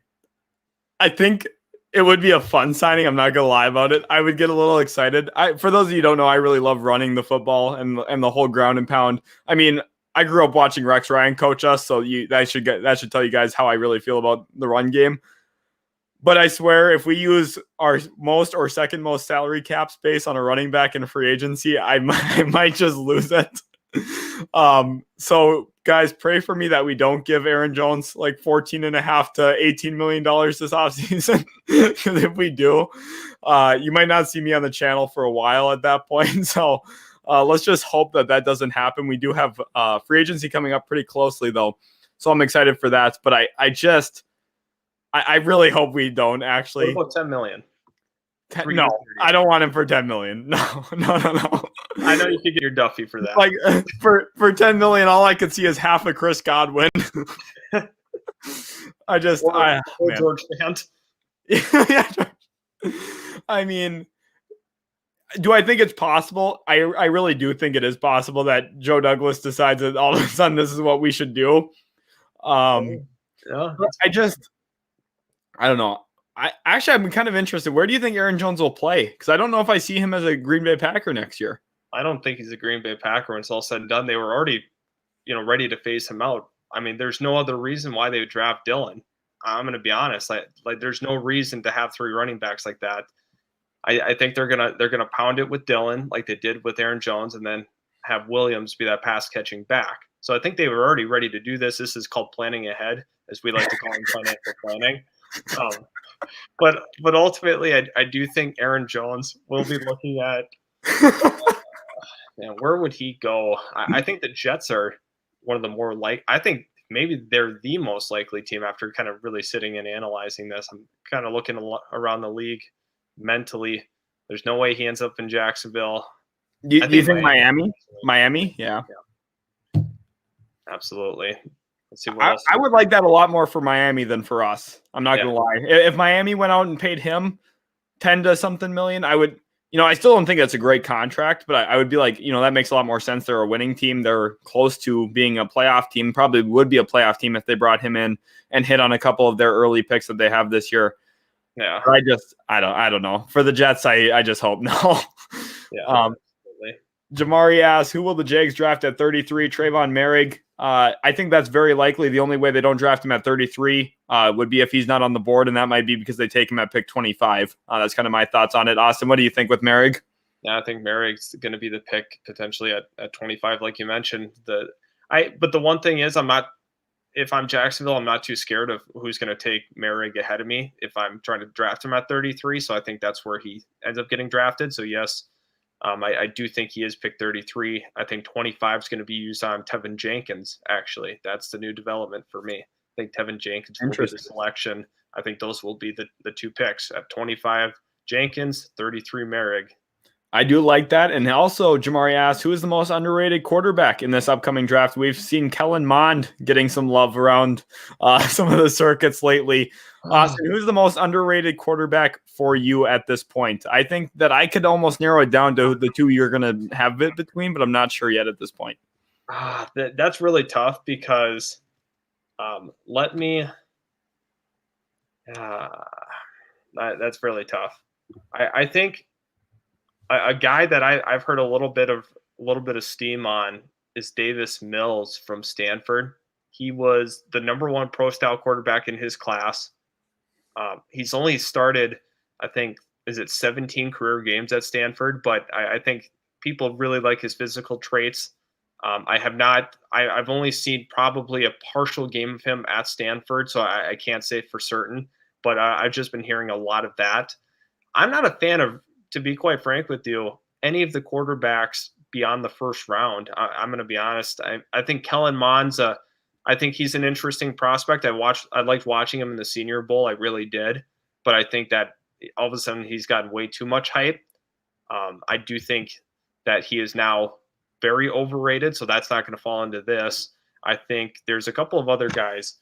think it would be a fun signing. I'm not gonna lie about it. I would get a little excited. For those of you who don't know, I really love running the football and the whole ground and pound. I mean, I grew up watching Rex Ryan coach us, so that should tell you guys how I really feel about the run game. But I swear, if we use our most or second most salary cap space on a running back in free agency, I might just lose it. So guys, pray for me that we don't give Aaron Jones like $14.5 to $18 million this offseason. Because if we do, you might not see me on the channel for a while at that point. So let's just hope that doesn't happen. We do have free agency coming up pretty closely though. So I'm excited for that. But I really hope we don't actually. What about $10 million? No, I don't want him for $10 million. No. I know you could get your Duffy for that. Like for $10 million, all I could see is half of Chris Godwin. George Fant. Yeah. I mean, do I think it's possible? I really do think it is possible that Joe Douglas decides that all of a sudden this is what we should do. Yeah. I don't know. I'm kind of interested. Where do you think Aaron Jones will play? Because I don't know if I see him as a Green Bay Packer next year. I don't think he's a Green Bay Packer when it's all said and done. They were already, ready to phase him out. I mean, there's no other reason why they would draft Dillon. I'm going to be honest. Like there's no reason to have 3 running backs like that. I think they're gonna pound it with Dillon like they did with Aaron Jones, and then have Williams be that pass catching back. So I think they were already ready to do this. This is called planning ahead, as we like to call it, financial planning. But ultimately, I do think Aaron Jones will be looking at. Man, where would he go? I think the Jets are one of the more I think maybe they're the most likely team after kind of really sitting and analyzing this. I'm kind of looking around the league mentally. There's no way he ends up in Jacksonville. Do you think Miami? Miami? Yeah. Absolutely. Let's see what else. I would like that a lot more for Miami than for us. I'm not going to lie. If Miami went out and paid him 10 to something million, I would, I still don't think that's a great contract, but I would be like, that makes a lot more sense. They're a winning team. They're close to being a playoff team, probably would be a playoff team if they brought him in and hit on a couple of their early picks that they have this year. Yeah. I don't know. For the Jets, I just hope no. Yeah. Absolutely. Jamari asks, who will the Jags draft at 33? Trayvon Merrick. I think that's very likely. The only way they don't draft him at 33 would be if he's not on the board, and that might be because they take him at pick 25. That's kind of my thoughts on it. Austin, what do you think with Merrick? Yeah, I think Merrick's going to be the pick potentially at 25, like you mentioned. But the one thing is, if I'm Jacksonville, I'm not too scared of who's going to take Merrick ahead of me if I'm trying to draft him at 33. So I think that's where he ends up getting drafted. So yes, I do think he is pick 33. I think 25 is going to be used on Tevin Jenkins, actually. That's the new development for me. I think Tevin Jenkins will be the selection. I think those will be the two picks. At 25, Jenkins, 33, Merrick. I do like that. And also, Jamari asked, who is the most underrated quarterback in this upcoming draft? We've seen Kellen Mond getting some love around some of the circuits lately. Austin, who's the most underrated quarterback for you at this point? I think that I could almost narrow it down to the two you're going to have it between, but I'm not sure yet at this point. That's really tough because that's really tough. I think a guy that I've heard a little bit of steam on is Davis Mills from Stanford. He was the number one pro style quarterback in his class. He's only started, I think, 17 career games at Stanford, but I think people really like his physical traits. I've only seen probably a partial game of him at Stanford, so I can't say for certain, but I've just been hearing a lot of that. I'm not a fan of, to be quite frank with you, any of the quarterbacks beyond the first round. I'm going to be honest. I think Kellen Mond's I think he's an interesting prospect. I liked watching him in the Senior Bowl. I really did. But I think that all of a sudden he's gotten way too much hype. I do think that he is now very overrated, so that's not going to fall into this. I think there's a couple of other guys.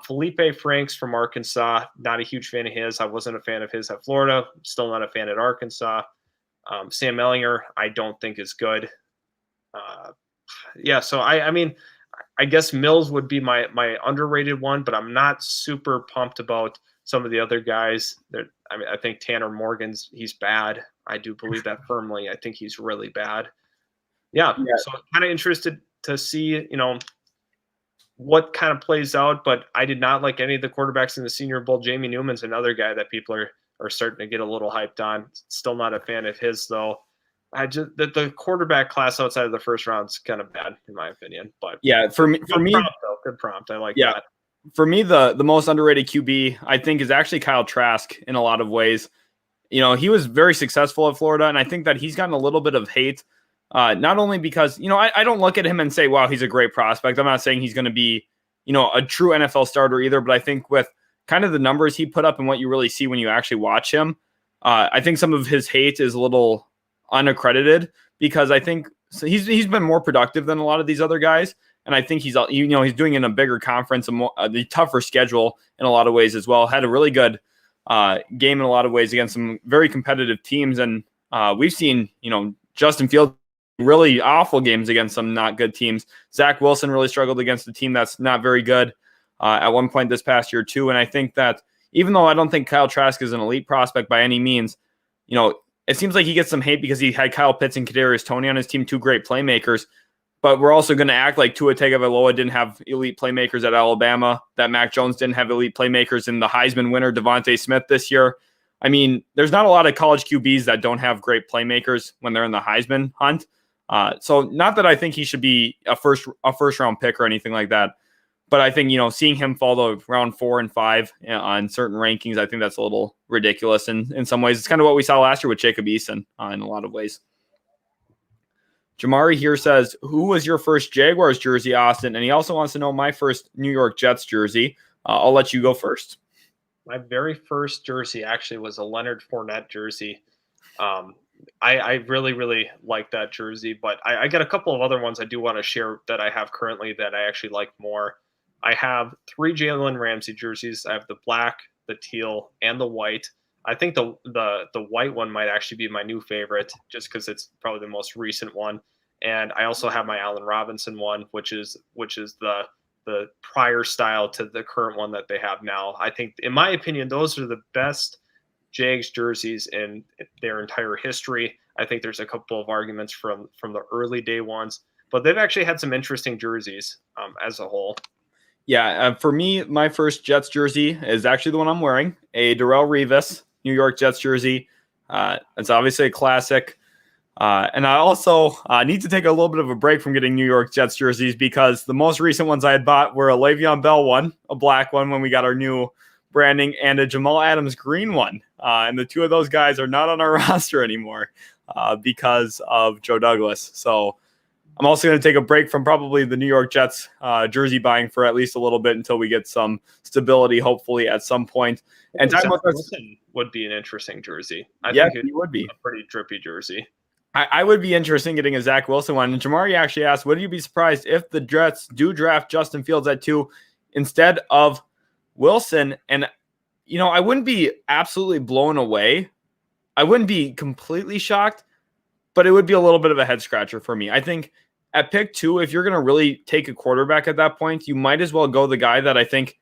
Felipe Franks from Arkansas, not a huge fan of his. I wasn't a fan of his at Florida. Still not a fan at Arkansas. Sam Ehlinger, I don't think is good. So I mean, I guess Mills would be my underrated one, but I'm not super pumped about some of the other guys. I think Tanner Morgan's, he's bad. I do believe that firmly. I think he's really bad. Yeah. So I'm kind of interested to see, what kind of plays out, but I did not like any of the quarterbacks in the Senior Bowl. Jamie Newman's another guy that people are starting to get a little hyped on. Still not a fan of his, though. The quarterback class outside of the first round is kind of bad in my opinion. But yeah, for me, good prompt. I like that. For me, the most underrated QB I think is actually Kyle Trask in a lot of ways. He was very successful at Florida, and I think that he's gotten a little bit of hate. Not only because, I don't look at him and say, wow, he's a great prospect. I'm not saying he's going to be, a true NFL starter either, but I think with kind of the numbers he put up and what you really see when you actually watch him, I think some of his hate is a little unaccredited because I think he's been more productive than a lot of these other guys. And I think he's doing it in a bigger conference, the tougher schedule in a lot of ways as well. Had a really good game in a lot of ways against some very competitive teams. And we've seen, Justin Fields really awful games against some not good teams. Zach Wilson really struggled against a team that's not very good at one point this past year too. And I think that even though I don't think Kyle Trask is an elite prospect by any means, it seems like he gets some hate because he had Kyle Pitts and Kadarius Toney on his team, two great playmakers. But we're also going to act like Tua Tagovailoa didn't have elite playmakers at Alabama, that Mac Jones didn't have elite playmakers in the Heisman winner Devontae Smith this year. I mean, there's not a lot of college QBs that don't have great playmakers when they're in the Heisman hunt. So not that I think he should be a first round pick or anything like that, but I think, seeing him fall to round 4 and 5 on certain rankings, I think that's a little ridiculous in some ways. It's kind of what we saw last year with Jacob Eason in a lot of ways. Jamari here says, who was your first Jaguars jersey, Austin? And he also wants to know my first New York Jets jersey. I'll let you go first. My very first jersey actually was a Leonard Fournette jersey. I really, really like that jersey, but I got a couple of other ones I do want to share that I have currently that I actually like more. I have 3 Jalen Ramsey jerseys. I have the black, the teal, and the white. I think the white one might actually be my new favorite, just because it's probably the most recent one. And I also have my Allen Robinson one, which is the prior style to the current one that they have now. I think, in my opinion, those are the best Jags jerseys in their entire history. I think there's a couple of arguments from the early day ones, but they've actually had some interesting jerseys as a whole. Yeah, for me, my first Jets jersey is actually the one I'm wearing, a Darrelle Revis New York Jets jersey. It's obviously a classic. And I also need to take a little bit of a break from getting New York Jets jerseys, because the most recent ones I had bought were a Le'Veon Bell one, a black one when we got our new branding, and a Jamal Adams green one. And the two of those guys are not on our roster anymore because of Joe Douglas. So I'm also going to take a break from probably the New York Jets jersey buying for at least a little bit until we get some stability, hopefully at some point. And Zach Wilson would be an interesting jersey. I think it would be a pretty drippy jersey. I would be interested in getting a Zach Wilson one. And Jamari actually asked, would you be surprised if the Jets do draft Justin Fields at 2 instead of Wilson? And, I wouldn't be absolutely blown away. I wouldn't be completely shocked, but it would be a little bit of a head scratcher for me. I think at pick 2, if you're going to really take a quarterback at that point, you might as well go the guy that I think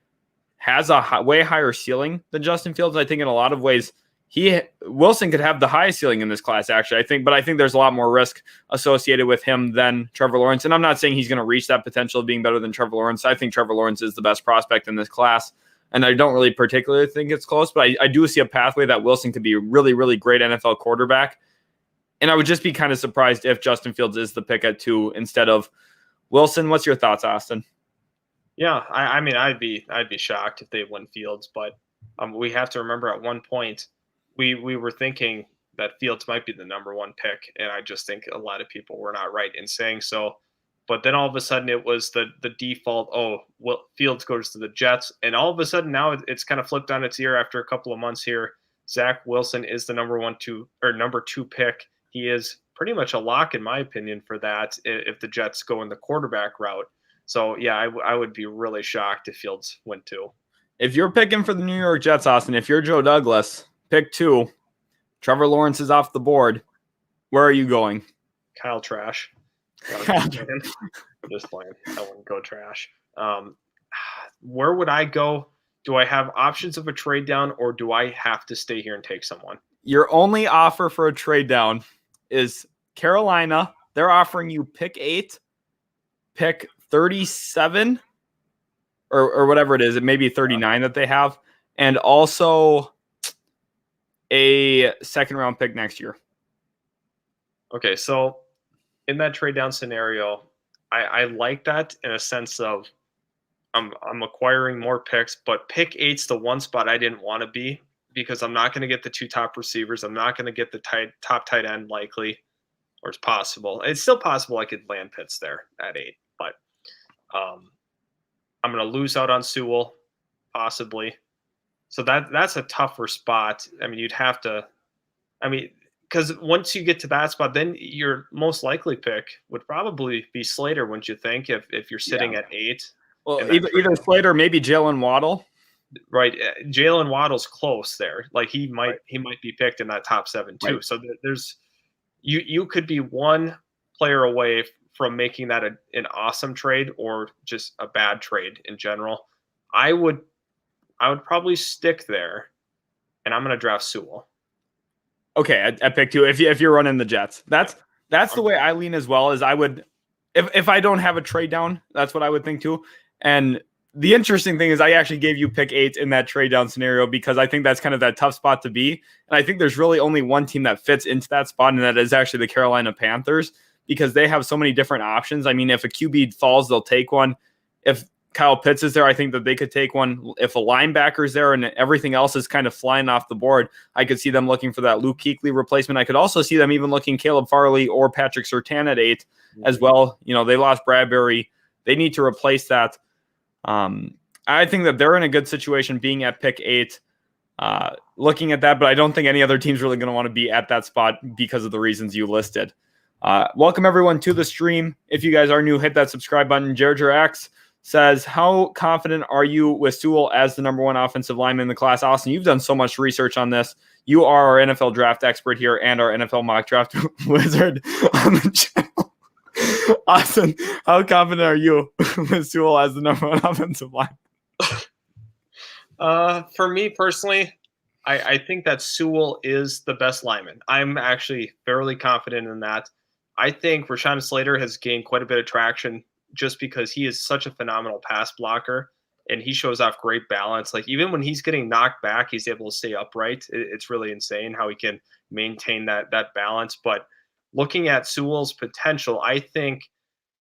has a way higher ceiling than Justin Fields. I think in a lot of ways, Wilson could have the highest ceiling in this class, actually, but I think there's a lot more risk associated with him than Trevor Lawrence. And I'm not saying he's going to reach that potential of being better than Trevor Lawrence. I think Trevor Lawrence is the best prospect in this class, and I don't really particularly think it's close, but I do see a pathway that Wilson could be a really, really great NFL quarterback. And I would just be kind of surprised if Justin Fields is the pick at 2 instead of Wilson. What's your thoughts, Austin? Yeah, I mean, I'd be shocked if they win Fields, but we have to remember at one point, we were thinking that Fields might be the number 1 pick, and I just think a lot of people were not right in saying so. But then all of a sudden it was the default, Fields goes to the Jets, and all of a sudden now it's kind of flipped on its ear after a couple of months here. Zach Wilson is the number 2 pick. He is pretty much a lock, in my opinion, for that if the Jets go in the quarterback route. So, yeah, I would be really shocked if Fields went 2. If you're picking for the New York Jets, Austin, if you're Joe Douglas, pick 2, Trevor Lawrence is off the board, where are you going? Kyle Trash. I'm just playing. I wouldn't go Trash. Where would I go? Do I have options of a trade down, or do I have to stay here and take someone? Your only offer for a trade down is Carolina. They're offering you pick 8, pick 37, or whatever it is. It may be 39 that they have, and also a second-round pick next year. Okay, so in that trade down scenario, I like that in a sense of I'm acquiring more picks, but pick 8's the one spot I didn't want to be, because I'm not going to get the 2 top receivers. I'm not going to get the top tight end likely, or it's possible. It's still possible I could land Pitts there at 8, but I'm going to lose out on Sewell, possibly. So that's a tougher spot. I mean, you'd have to – because once you get to that spot, then your most likely pick would probably be Slater, wouldn't you think, if you're sitting at 8? Well, either Slater or maybe Jalen Waddle. Right. Jalen Waddle's close there. Like he might be picked in that top 7 too. Right. So there's you could be one player away from making that an awesome trade or just a bad trade in general. I would probably stick there, and I'm going to draft Sewell. Okay, I picked 2. If you're running the Jets, that's the way I lean as well. Is I would, if I don't have a trade down, that's what I would think too. And the interesting thing is I actually gave you pick 8 in that trade down scenario, because I think that's kind of that tough spot to be. And I think there's really only one team that fits into that spot, and that is actually the Carolina Panthers, because they have so many different options. I mean, if a QB falls, they'll take one. If Kyle Pitts is there, I think that they could take one. If a linebacker is there and everything else is kind of flying off the board, I could see them looking for that Luke Kuechly replacement. I could also see them even looking Caleb Farley or Patrick Surtain at 8 as well. They lost Bradbury. They need to replace that. I think that they're in a good situation being at pick 8, looking at that, but I don't think any other team's really going to want to be at that spot because of the reasons you listed. Welcome everyone to the stream. If you guys are new, hit that subscribe button. X says, how confident are you with Sewell as the number 1 offensive lineman in the class? Austin, you've done so much research on this. You are our NFL draft expert here and our NFL mock draft wizard on the channel. Austin, how confident are you with Sewell as the number 1 offensive line? For me personally, I think that Sewell is the best lineman. I'm actually fairly confident in that. I think Rashawn Slater has gained quite a bit of traction just because he is such a phenomenal pass blocker and he shows off great balance. Like even when he's getting knocked back, he's able to stay upright. It's really insane how he can maintain that balance. But looking at Sewell's potential, I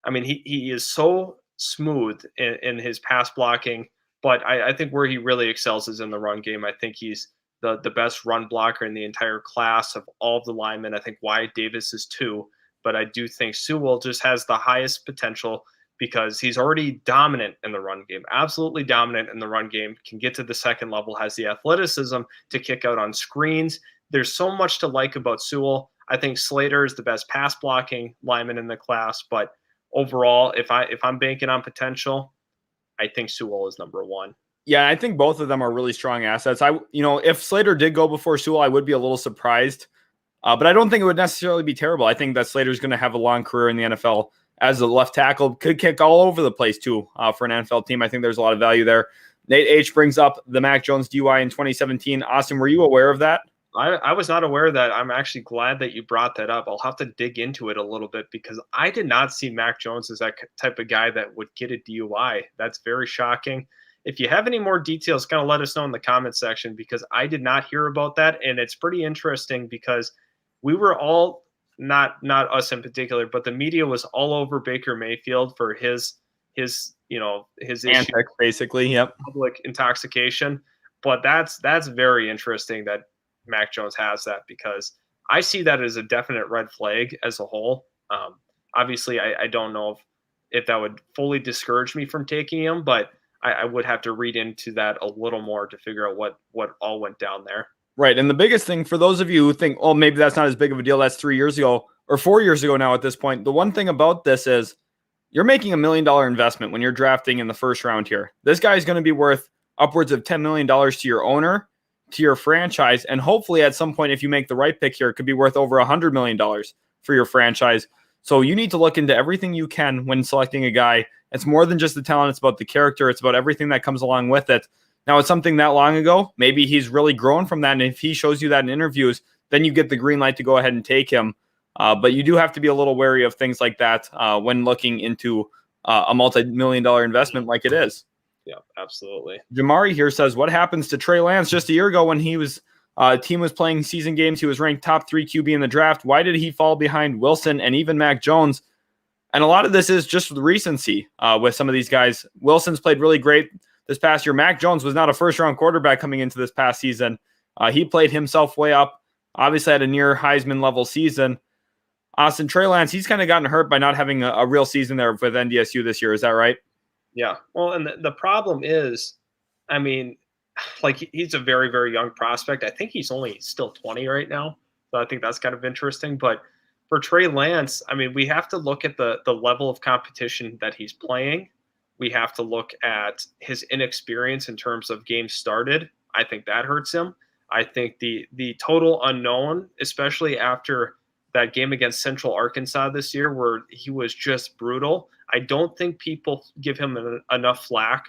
mean, he is so smooth in his pass blocking, but I think where he really excels is in the run game. I think he's the best run blocker in the entire class of all of the linemen. I think Wyatt Davis is too, but I do think Sewell just has the highest potential because he's already dominant in the run game, absolutely dominant in the run game, can get to the second level, has the athleticism to kick out on screens. There's so much to like about Sewell. I think Slater is the best pass blocking lineman in the class, but overall, if I'm banking on potential, I think Sewell is number 1. Yeah, I think both of them are really strong assets. If Slater did go before Sewell, I would be a little surprised, but I don't think it would necessarily be terrible. I think that Slater's going to have a long career in the NFL as a left tackle, could kick all over the place too for an NFL team. I think there's a lot of value there. Nate H brings up the Mac Jones DUI in 2017. Austin, were you aware of that? I was not aware of that. I'm actually glad that you brought that up. I'll have to dig into it a little bit because I did not see Mac Jones as that type of guy that would get a DUI. That's very shocking. If you have any more details, kind of let us know in the comment section because I did not hear about that. And it's pretty interesting because we were all, not us in particular, but the media was all over Baker Mayfield for his Antics, basically. Yep. Public intoxication. But that's very interesting that Mac Jones has that because I see that as a definite red flag as a whole. Obviously, I don't know if that would fully discourage me from taking him, but I would have to read into that a little more to figure out what all went down there. Right. And the biggest thing for those of you who think, oh, maybe that's not as big of a deal, that's 3 years ago or 4 years ago now at this point. The one thing about this is you're making $1 million investment when you're drafting in the first round here. This guy is going to be worth upwards of $10 million to your owner, to your franchise, and hopefully at some point, if you make the right pick here, it could be worth over $100 million for your franchise. So you need to look into everything you can when selecting a guy. It's more than just the talent. It's about the character. It's about everything that comes along with it. Now, it's something that long ago. Maybe he's really grown from that. And if he shows you that in interviews, then you get the green light to go ahead and take him. But you do have to be a little wary of things like that when looking into a multi-million-dollar investment like it is. Yeah, absolutely. Jamari here says, what happens to Trey Lance just a year ago when he was team was playing season games? He was ranked top 3 QB in the draft. Why did he fall behind Wilson and even Mac Jones? And a lot of this is just the recency with some of these guys. Wilson's played really great this past year. Mac Jones was not a first-round quarterback coming into this past season. He played himself way up, obviously had a near Heisman-level season. Austin, Trey Lance, he's kind of gotten hurt by not having a real season there with NDSU this year. Is that right? Yeah. Well, and the problem is, I mean, like he's a very, very young prospect. I think he's only still 20 right now. So I think that's kind of interesting. But for Trey Lance, I mean, we have to look at the level of competition that he's playing. We have to look at his inexperience in terms of games started. I think that hurts him. I think the total unknown, especially after that game against Central Arkansas this year where he was just brutal, I don't think people give him enough flack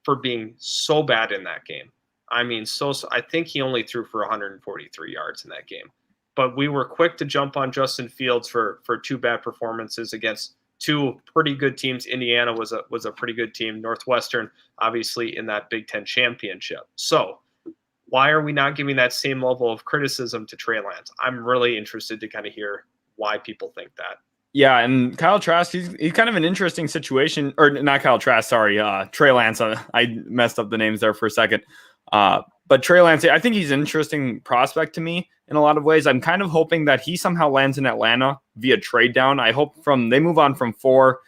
for being so bad in that game. I mean, so I think he only threw for 143 yards in that game. But we were quick to jump on Justin Fields for 2 bad performances against 2 pretty good teams. Indiana was a pretty good team. Northwestern, obviously, in that Big Ten championship. So why are we not giving that same level of criticism to Trey Lance? I'm really interested to kind of hear why people think that. Yeah, and Kyle Trask, he's kind of an interesting situation, or not Kyle Trask, sorry, Trey Lance. I messed up the names there for a second. But Trey Lance, I think he's an interesting prospect to me in a lot of ways. I'm kind of hoping that he somehow lands in Atlanta via trade down. I hope they move on from 4,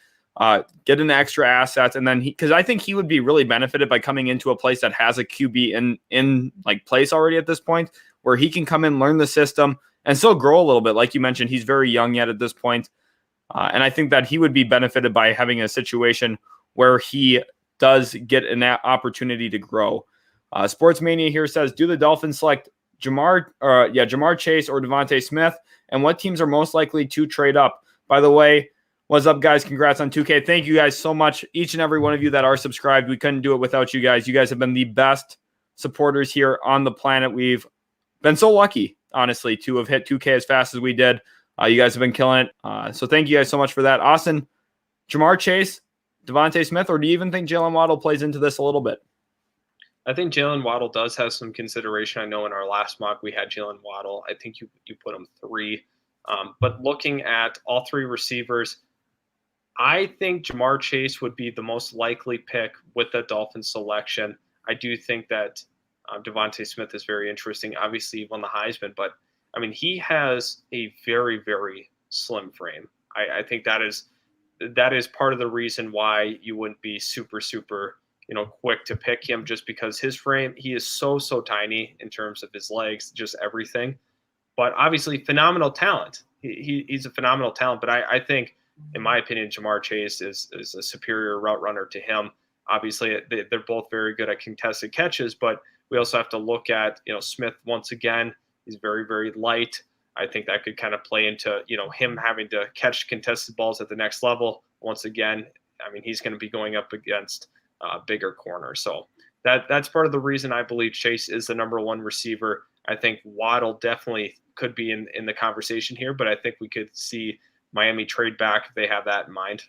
get an extra assets, and then because I think he would be really benefited by coming into a place that has a QB in like place already at this point, where he can come in, learn the system, and still grow a little bit. Like you mentioned, he's very young yet at this point. And I think that he would be benefited by having a situation where he does get an opportunity to grow. Sportsmania here says, do the Dolphins select Jamar Chase or Devontae Smith? And what teams are most likely to trade up? By the way, what's up, guys? Congrats on 2K. Thank you guys so much, each and every one of you that are subscribed. We couldn't do it without you guys. You guys have been the best supporters here on the planet. We've been so lucky, honestly, to have hit 2K as fast as we did. You guys have been killing it. So thank you guys so much for that. Austin, Jamar Chase, Devontae Smith, or do you even think Jalen Waddle plays into this a little bit? I think Jalen Waddle does have some consideration. I know in our last mock we had Jalen Waddle. I think you put him 3. But looking at all 3 receivers, I think Jamar Chase would be the most likely pick with the Dolphins selection. I do think that Devontae Smith is very interesting. Obviously, he won the Heisman, but I mean, he has a very, very slim frame. I think that is part of the reason why you wouldn't be super, quick to pick him, just because his frame, he is so tiny in terms of his legs, just everything. But obviously, phenomenal talent. He's a phenomenal talent. But I think, in my opinion, Jamar Chase is a superior route runner to him. Obviously, they're both very good at contested catches, but we also have to look at, Smith once again. He's very, very light. I think that could kind of play into, him having to catch contested balls at the next level. Once again, I mean, he's going to be going up against bigger corners. So that's part of the reason I believe Chase is the number 1 receiver. I think Waddle definitely could be in the conversation here, but I think we could see Miami trade back if they have that in mind.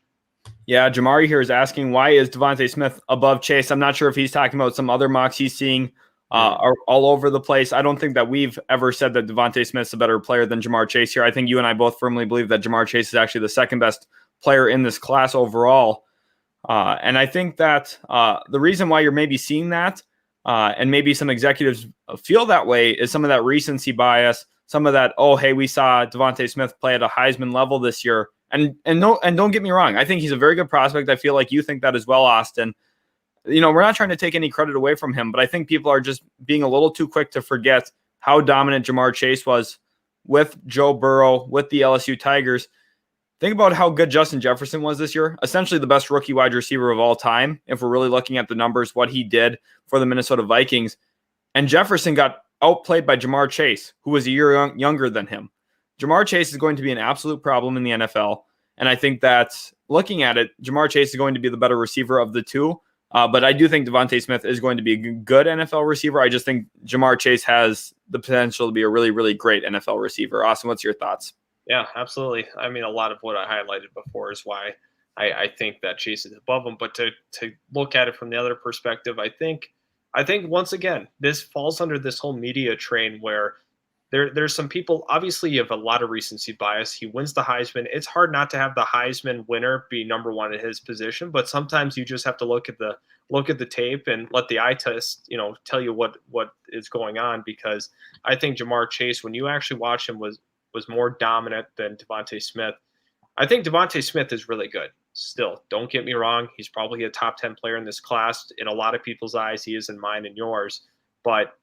Yeah, Jamari here is asking, why is Devontae Smith above Chase? I'm not sure if he's talking about some other mocks he's seeing are all over the place. I don't think that we've ever said that Devontae Smith's a better player than Jamar Chase here. I think you and I both firmly believe that Jamar Chase is actually the second best player in this class overall. And I think that the reason why you're maybe seeing that and maybe some executives feel that way is some of that recency bias, some of that, oh, hey, we saw Devontae Smith play at a Heisman level this year. And don't get me wrong. I think he's a very good prospect. I feel like you think that as well, Austin. We're not trying to take any credit away from him, but I think people are just being a little too quick to forget how dominant Jamar Chase was with Joe Burrow, with the LSU Tigers. Think about how good Justin Jefferson was this year. Essentially the best rookie wide receiver of all time, if we're really looking at the numbers, what he did for the Minnesota Vikings. And Jefferson got outplayed by Jamar Chase, who was a year younger than him. Jamar Chase is going to be an absolute problem in the NFL. And I think that looking at it, Jamar Chase is going to be the better receiver of the two. But I do think Devontae Smith is going to be a good NFL receiver. I just think Jamar Chase has the potential to be a really, really great NFL receiver. Austin, what's your thoughts? Yeah, absolutely. I mean, a lot of what I highlighted before is why I think that Chase is above him. But to look at it from the other perspective, I think once again, this falls under this whole media train where there's some people, obviously you have a lot of recency bias. He wins the Heisman. It's hard not to have the Heisman winner be number 1 in his position, but sometimes you just have to look at the tape and let the eye test, tell you what is going on, because I think Jamar Chase, when you actually watch him, was more dominant than Devontae Smith. I think Devontae Smith is really good. Still, don't get me wrong. He's probably a top 10 player in this class. In a lot of people's eyes, he is in mine and yours. But,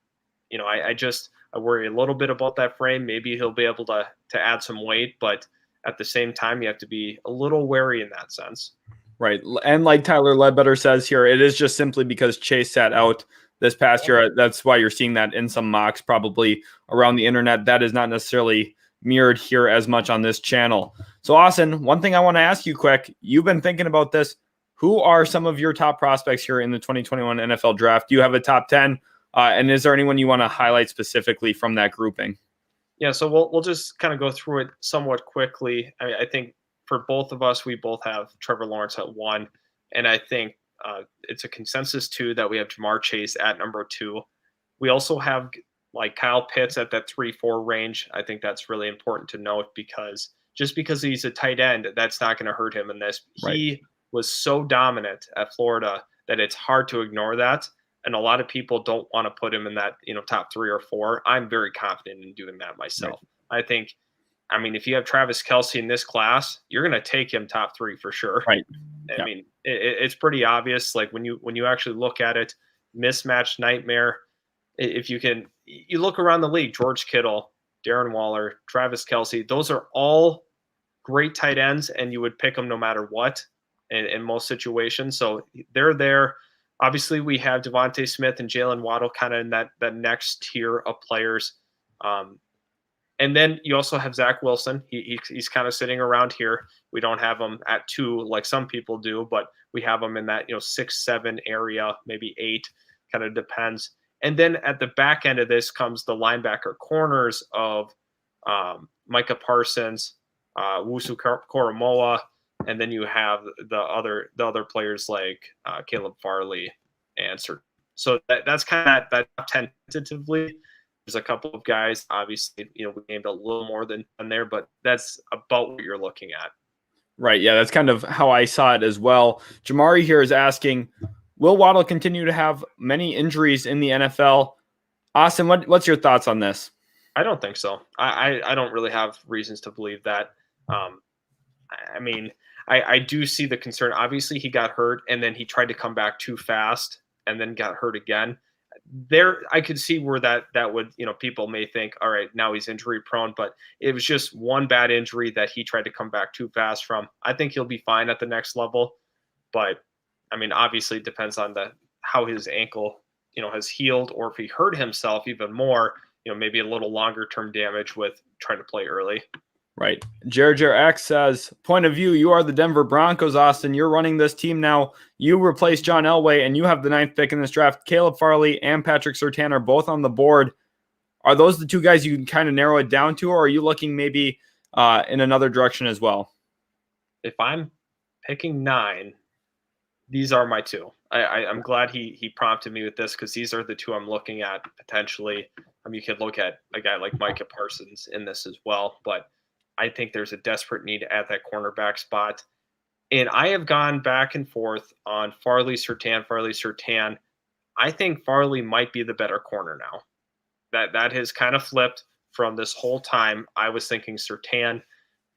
I worry a little bit about that frame. Maybe he'll be able to add some weight, but at the same time, you have to be a little wary in that sense. Right. And like Tyler Ledbetter says here, it is just simply because Chase sat out this past year. That's why you're seeing that in some mocks probably around the internet. That is not necessarily mirrored here as much on this channel. So Austin, one thing I want to ask you quick, you've been thinking about this. Who are some of your top prospects here in the 2021 NFL draft? Do you have a top 10? And is there anyone you want to highlight specifically from that grouping? Yeah, so we'll just kind of go through it somewhat quickly. I think for both of us, we both have Trevor Lawrence at 1. And I think it's a consensus too that we have Jamar Chase at number 2. We also have like Kyle Pitts at that 3-4 range. I think that's really important to note because just because he's a tight end, that's not going to hurt him in this. Right. He was so dominant at Florida that it's hard to ignore that. And a lot of people don't want to put him in that, top 3 or 4. I'm very confident in doing that myself. Right. I mean, if you have Travis Kelce in this class, you're going to take him top 3 for sure. Right. I mean, it's pretty obvious. Like when you actually look at it, mismatch nightmare. If you look around the league, George Kittle, Darren Waller, Travis Kelce, those are all great tight ends, and you would pick them no matter what in most situations. So they're there. Obviously, we have Devontae Smith and Jalen Waddle kind of in that next tier of players. And then you also have Zach Wilson. He's kind of sitting around here. We don't have him at 2 like some people do, but we have him in that 6, 7 area, maybe 8, kind of depends. And then at the back end of this comes the linebacker corners of Micah Parsons, Wusu Koromoa, and then you have the other players like Caleb Farley and so that's kind of that top 10 tentatively. There's a couple of guys, obviously, we named a little more than there, but that's about what you're looking at. Right. Yeah, that's kind of how I saw it as well. Jamari here is asking, will Waddle continue to have many injuries in the NFL? Austin, what's your thoughts on this? I don't think so. I don't really have reasons to believe that. I mean, I do see the concern. Obviously, he got hurt, and then he tried to come back too fast and then got hurt again. There, I could see where that would, people may think, all right, now he's injury prone, but it was just one bad injury that he tried to come back too fast from. I think he'll be fine at the next level, but I mean, obviously it depends on how his ankle, has healed, or if he hurt himself even more, maybe a little longer term damage with trying to play early. Right. Jer X says, point of view, you are the Denver Broncos, Austin. You're running this team now. You replace John Elway, and you have the 9th pick in this draft. Caleb Farley and Patrick Surtain are both on the board. Are those the 2 guys you can kind of narrow it down to, or are you looking maybe in another direction as well? If I'm picking 9, these are my 2. I'm glad he prompted me with this, because these are the 2 I'm looking at potentially. You could look at a guy like Micah Parsons in this as well, but I think there's a desperate need at that cornerback spot. And I have gone back and forth on Farley, Surtain. I think Farley might be the better corner now. That has kind of flipped from this whole time. I was thinking Surtain,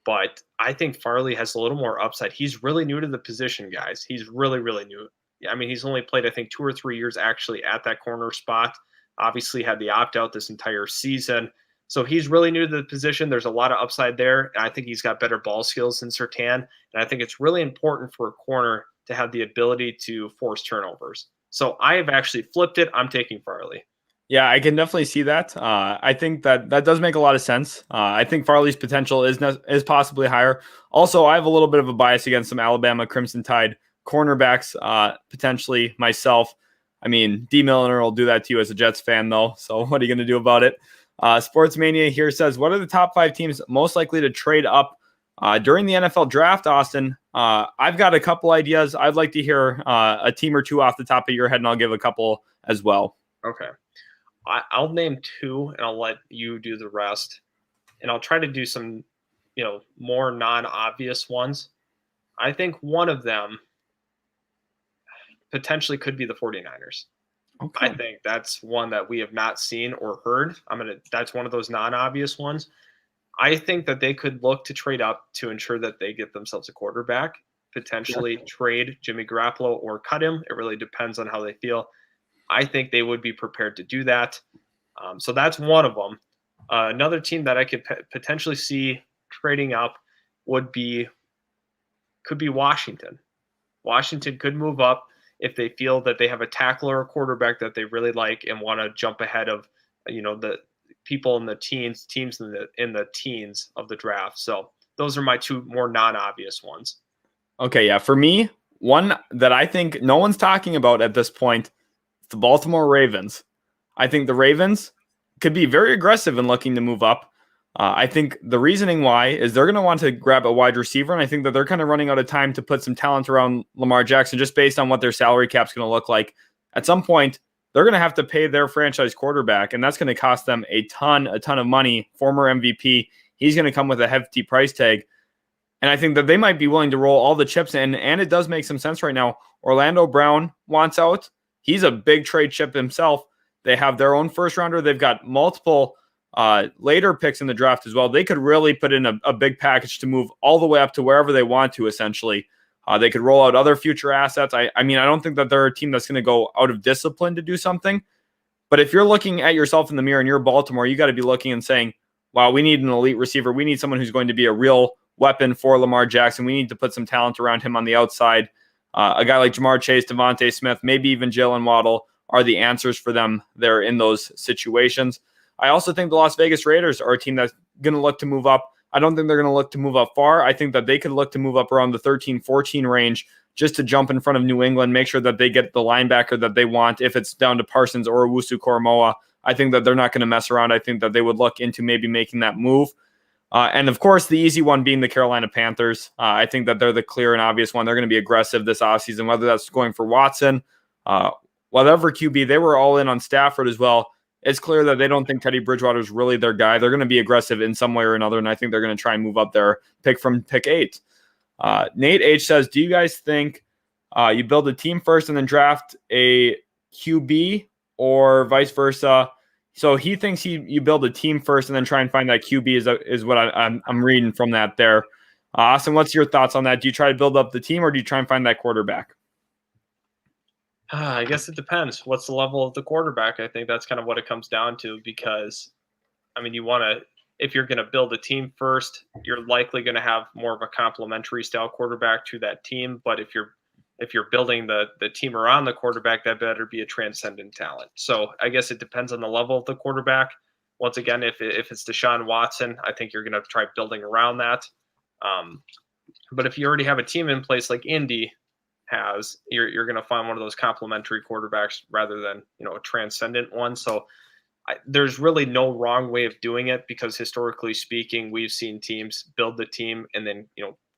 but I think Farley has a little more upside. He's really new to the position, guys. He's really, really new. I mean, he's only played, I think, 2 or 3 years actually at that corner spot. Obviously had the opt-out this entire season. So he's really new to the position. There's a lot of upside there. And I think he's got better ball skills than Surtain. And I think it's really important for a corner to have the ability to force turnovers. So I have actually flipped it. I'm taking Farley. Yeah, I can definitely see that. I think that does make a lot of sense. I think Farley's potential is possibly higher. Also, I have a little bit of a bias against some Alabama Crimson Tide cornerbacks, potentially myself. I mean, D. Milliner will do that to you as a Jets fan, though. So what are you going to do about it? Sportsmania here says, what are the top 5 teams most likely to trade up during the NFL draft, Austin? I've got a couple ideas. I'd like to hear a team or 2 off the top of your head, and I'll give a couple as well. Okay. I'll name 2, and I'll let you do the rest. And I'll try to do some, more non-obvious ones. I think one of them potentially could be the 49ers. Okay. I think that's one that we have not seen or heard. That's one of those non-obvious ones. I think that they could look to trade up to ensure that they get themselves a quarterback, potentially trade Jimmy Garoppolo or cut him. It really depends on how they feel. I think they would be prepared to do that. So that's one of them. Another team that I could potentially see trading up could be Washington. Washington could move up if they feel that they have a tackler or quarterback that they really like and want to jump ahead of, the people in the teams in the teens of the draft. So those are my 2 more non-obvious ones. Okay, yeah. For me, one that I think no one's talking about at this point, the Baltimore Ravens. I think the Ravens could be very aggressive in looking to move up. I think the reasoning why is they're going to want to grab a wide receiver, and I think that they're kind of running out of time to put some talent around Lamar Jackson just based on what their salary cap's going to look like. At some point, they're going to have to pay their franchise quarterback, and that's going to cost them a ton of money, former MVP he's going to come with a hefty price tag. And I think that they might be willing to roll all the chips in, and it does make some sense right now. Orlando Brown wants out. He's a big trade chip himself. They have their own first rounder. They've got multiple later picks in the draft as well. They could really put in a big package to move all the way up to wherever they want to, essentially. They could roll out other future assets. I mean, I don't think that they're a team that's going to go out of discipline to do something. But if you're looking at yourself in the mirror and you're Baltimore, you got to be looking and saying, wow, we need an elite receiver. We need someone who's going to be a real weapon for Lamar Jackson. We need to put some talent around him on the outside. A guy like Jamar Chase, Devontae Smith, maybe even Jalen Waddle are the answers for them there in those situations. I also think the Las Vegas Raiders are a team that's going to look to move up. I don't think they're going to look to move up far. I think that they could look to move up around the 13-14 range just to jump in front of New England, make sure that they get the linebacker that they want. If it's down to Parsons or Owusu-Koramoah, I think that they're not going to mess around. I think that they would look into maybe making that move. And of course, the easy one being the Carolina Panthers. I think that they're the clear and obvious one. They're going to be aggressive this offseason, whether that's going for Watson, whatever QB. They were all in on Stafford as well. It's clear that they don't think Teddy Bridgewater is really their guy. They're going to be aggressive in some way or another, and I think they're going to try and move up their pick from pick 8. Nate H says, do you guys think you build a team first and then draft a QB or vice versa? So he thinks you build a team first and then try and find that QB is what I'm reading from that there. Austin, what's your thoughts on that? Do you try to build up the team or do you try and find that quarterback? I guess it depends. What's the level of the quarterback? I think that's kind of what it comes down to because, I mean, if you're going to build a team first, you're likely going to have more of a complementary style quarterback to that team. But if you're building the team around the quarterback, that better be a transcendent talent. So I guess it depends on the level of the quarterback. Once again, if it's Deshaun Watson, I think you're going to try building around that. But if you already have a team in place like Indy has, you're going to find one of those complementary quarterbacks rather than a transcendent one. So there's really no wrong way of doing it because historically speaking, we've seen teams build the team and then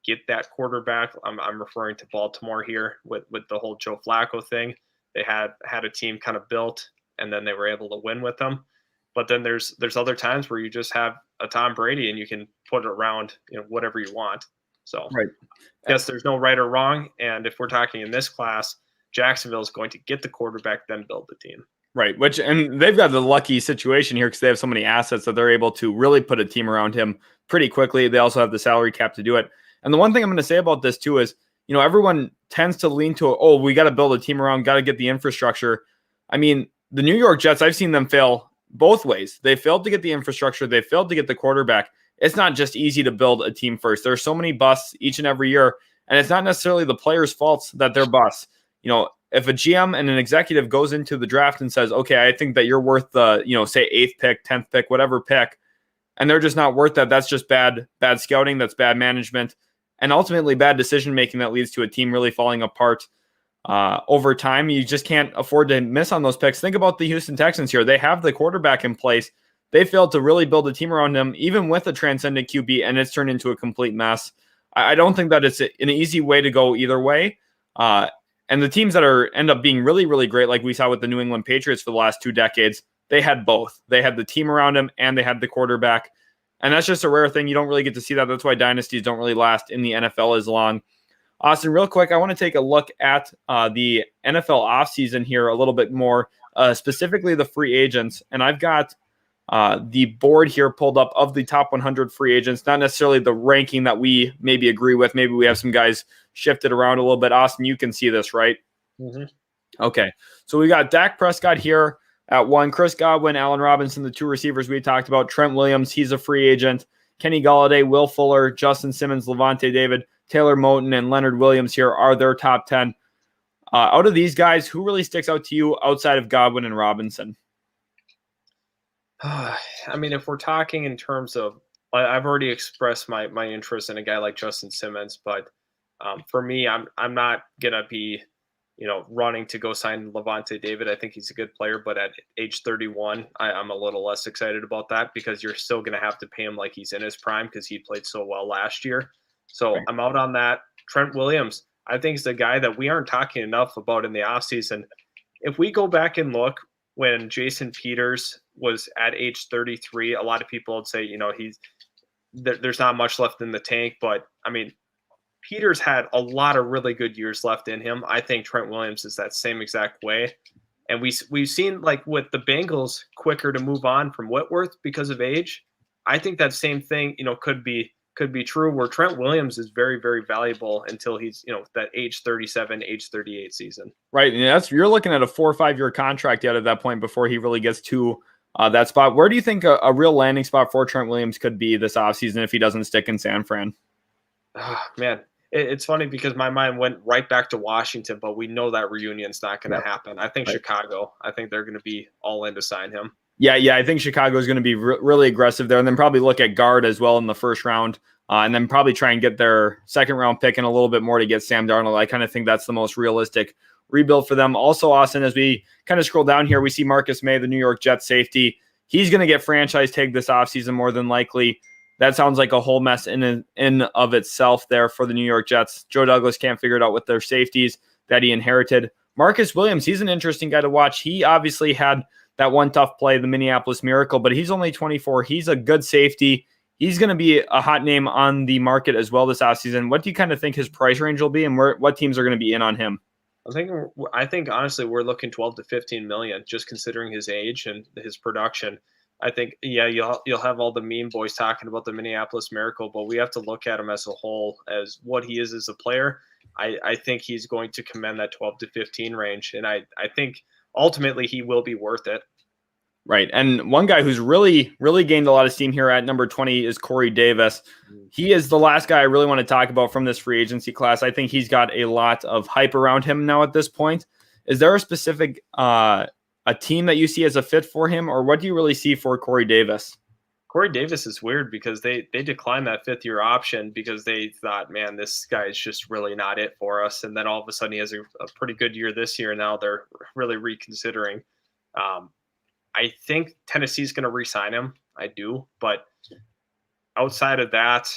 get that quarterback. I'm referring to Baltimore here with the whole Joe Flacco thing. They had a team kind of built and then they were able to win with them. But then there's other times where you just have a Tom Brady and you can put it around whatever you want. So right. Yes, there's no right or wrong. And if we're talking in this class, Jacksonville is going to get the quarterback, then build the team. Right, and they've got the lucky situation here because they have so many assets that they're able to really put a team around him pretty quickly. They also have the salary cap to do it. And the one thing I'm going to say about this too is, everyone tends to lean to, we got to build a team around, got to get the infrastructure. I mean, the New York Jets, I've seen them fail both ways. They failed to get the infrastructure. They failed to get the quarterback. It's not just easy to build a team first. There are so many busts each and every year, and it's not necessarily the players' faults that they're busts. If a GM and an executive goes into the draft and says, okay, I think that you're worth the, say 8th pick, 10th pick, whatever pick, and they're just not worth that, that's just bad scouting, that's bad management, and ultimately bad decision-making that leads to a team really falling apart over time. You just can't afford to miss on those picks. Think about the Houston Texans here. They have the quarterback in place. They failed to really build a team around him, even with a transcendent QB, and it's turned into a complete mess. I don't think that it's an easy way to go either way. And the teams that end up being really, really great, like we saw with the New England Patriots for the last 2 decades, they had both. They had the team around him and they had the quarterback. And that's just a rare thing. You don't really get to see that. That's why dynasties don't really last in the NFL as long. Austin, real quick, I want to take a look at the NFL offseason here a little bit more, specifically the free agents. And I've got the board here pulled up of the top 100 free agents, not necessarily the ranking that we maybe agree with. Maybe we have some guys shifted around a little bit. Austin, you can see this, right? Mm-hmm. Okay. So we got Dak Prescott here at 1, Chris Godwin, Allen Robinson, the 2 receivers we talked about, Trent Williams, he's a free agent, Kenny Golladay, Will Fuller, Justin Simmons, Levante David, Taylor Moton, and Leonard Williams here are their top 10. Out of these guys, who really sticks out to you outside of Godwin and Robinson? I mean, if we're talking in terms of, I've already expressed my interest in a guy like Justin Simmons, but for me, I'm not gonna be, running to go sign Levante David. I think he's a good player, but at age 31, I'm a little less excited about that because you're still gonna have to pay him like he's in his prime because he played so well last year. So right. I'm out on that. Trent Williams, I think is the guy that we aren't talking enough about in the offseason. If we go back and look, when Jason Peters was at age 33, a lot of people would say, there's not much left in the tank. But I mean, Peter's had a lot of really good years left in him. I think Trent Williams is that same exact way. And we've seen, like, with the Bengals, quicker to move on from Whitworth because of age. I think that same thing, could be true, where Trent Williams is very, very valuable until he's, that age 37, age 38 season. Right. And you're looking at a 4 or 5 year contract yet at that point before he really gets to that spot. Where do you think a real landing spot for Trent Williams could be this offseason if he doesn't stick in San Fran? Oh, man. It's funny because my mind went right back to Washington, but we know that reunion's not going to happen. I think Chicago, I think they're going to be all in to sign him. Yeah, I think Chicago is going to be really aggressive there, and then probably look at guard as well in the first round, and then probably try and get their second round pick and a little bit more to get Sam Darnold. I kind of think that's the most realistic rebuild for them. Also, Austin, as we kind of scroll down here, we see Marcus May, the New York Jets safety. He's going to get franchise tagged this offseason more than likely. That sounds like a whole mess in of itself there for the New York Jets. Joe Douglas can't figure it out with their safeties that he inherited. Marcus Williams, he's an interesting guy to watch. He obviously had that one tough play, the Minneapolis Miracle, but he's only 24. He's a good safety. He's going to be a hot name on the market as well this offseason. What do you kind of think his price range will be, and what teams are going to be in on him? I think honestly we're looking 12 to 15 million, just considering his age and his production. I think, you'll have all the meme boys talking about the Minneapolis Miracle, but we have to look at him as a whole, as what he is as a player. I think he's going to command that 12 to 15 range, and I think ultimately he will be worth it. Right. And one guy who's really, really gained a lot of steam here at number 20 is Corey Davis. He is the last guy I really want to talk about from this free agency class. I think he's got a lot of hype around him now at this point. Is there a specific a team that you see as a fit for him, or what do you really see for Corey Davis? Corey Davis is weird because they declined that 5th-year option because they thought, man, this guy is just really not it for us. And then all of a sudden he has a pretty good year this year. Now they're really reconsidering. I think Tennessee's going to re-sign him. I do. But outside of that,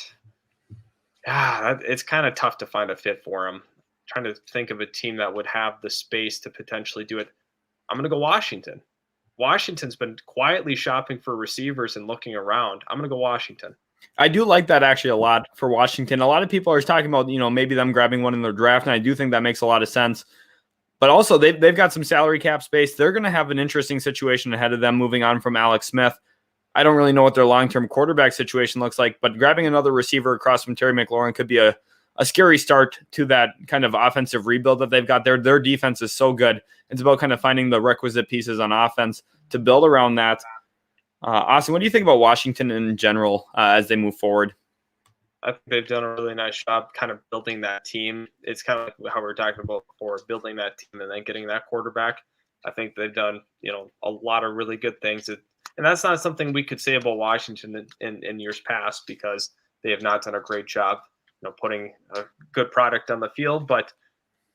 it's kind of tough to find a fit for him. I'm trying to think of a team that would have the space to potentially do it. I'm going to go Washington. Washington's been quietly shopping for receivers and looking around. I'm going to go Washington. I do like that actually a lot for Washington. A lot of people are talking about, maybe them grabbing one in their draft, and I do think that makes a lot of sense. But also, they've got some salary cap space. They're going to have an interesting situation ahead of them moving on from Alex Smith. I don't really know what their long-term quarterback situation looks like, but grabbing another receiver across from Terry McLaurin could be a scary start to that kind of offensive rebuild that they've got there. Their defense is so good. It's about kind of finding the requisite pieces on offense to build around that. Austin, what do you think about Washington in general as they move forward? I think they've done a really nice job kind of building that team. It's kind of like how we were talking about before, building that team and then getting that quarterback. I think they've done, a lot of really good things. And that's not something we could say about Washington in years past because they have not done a great job, putting a good product on the field. But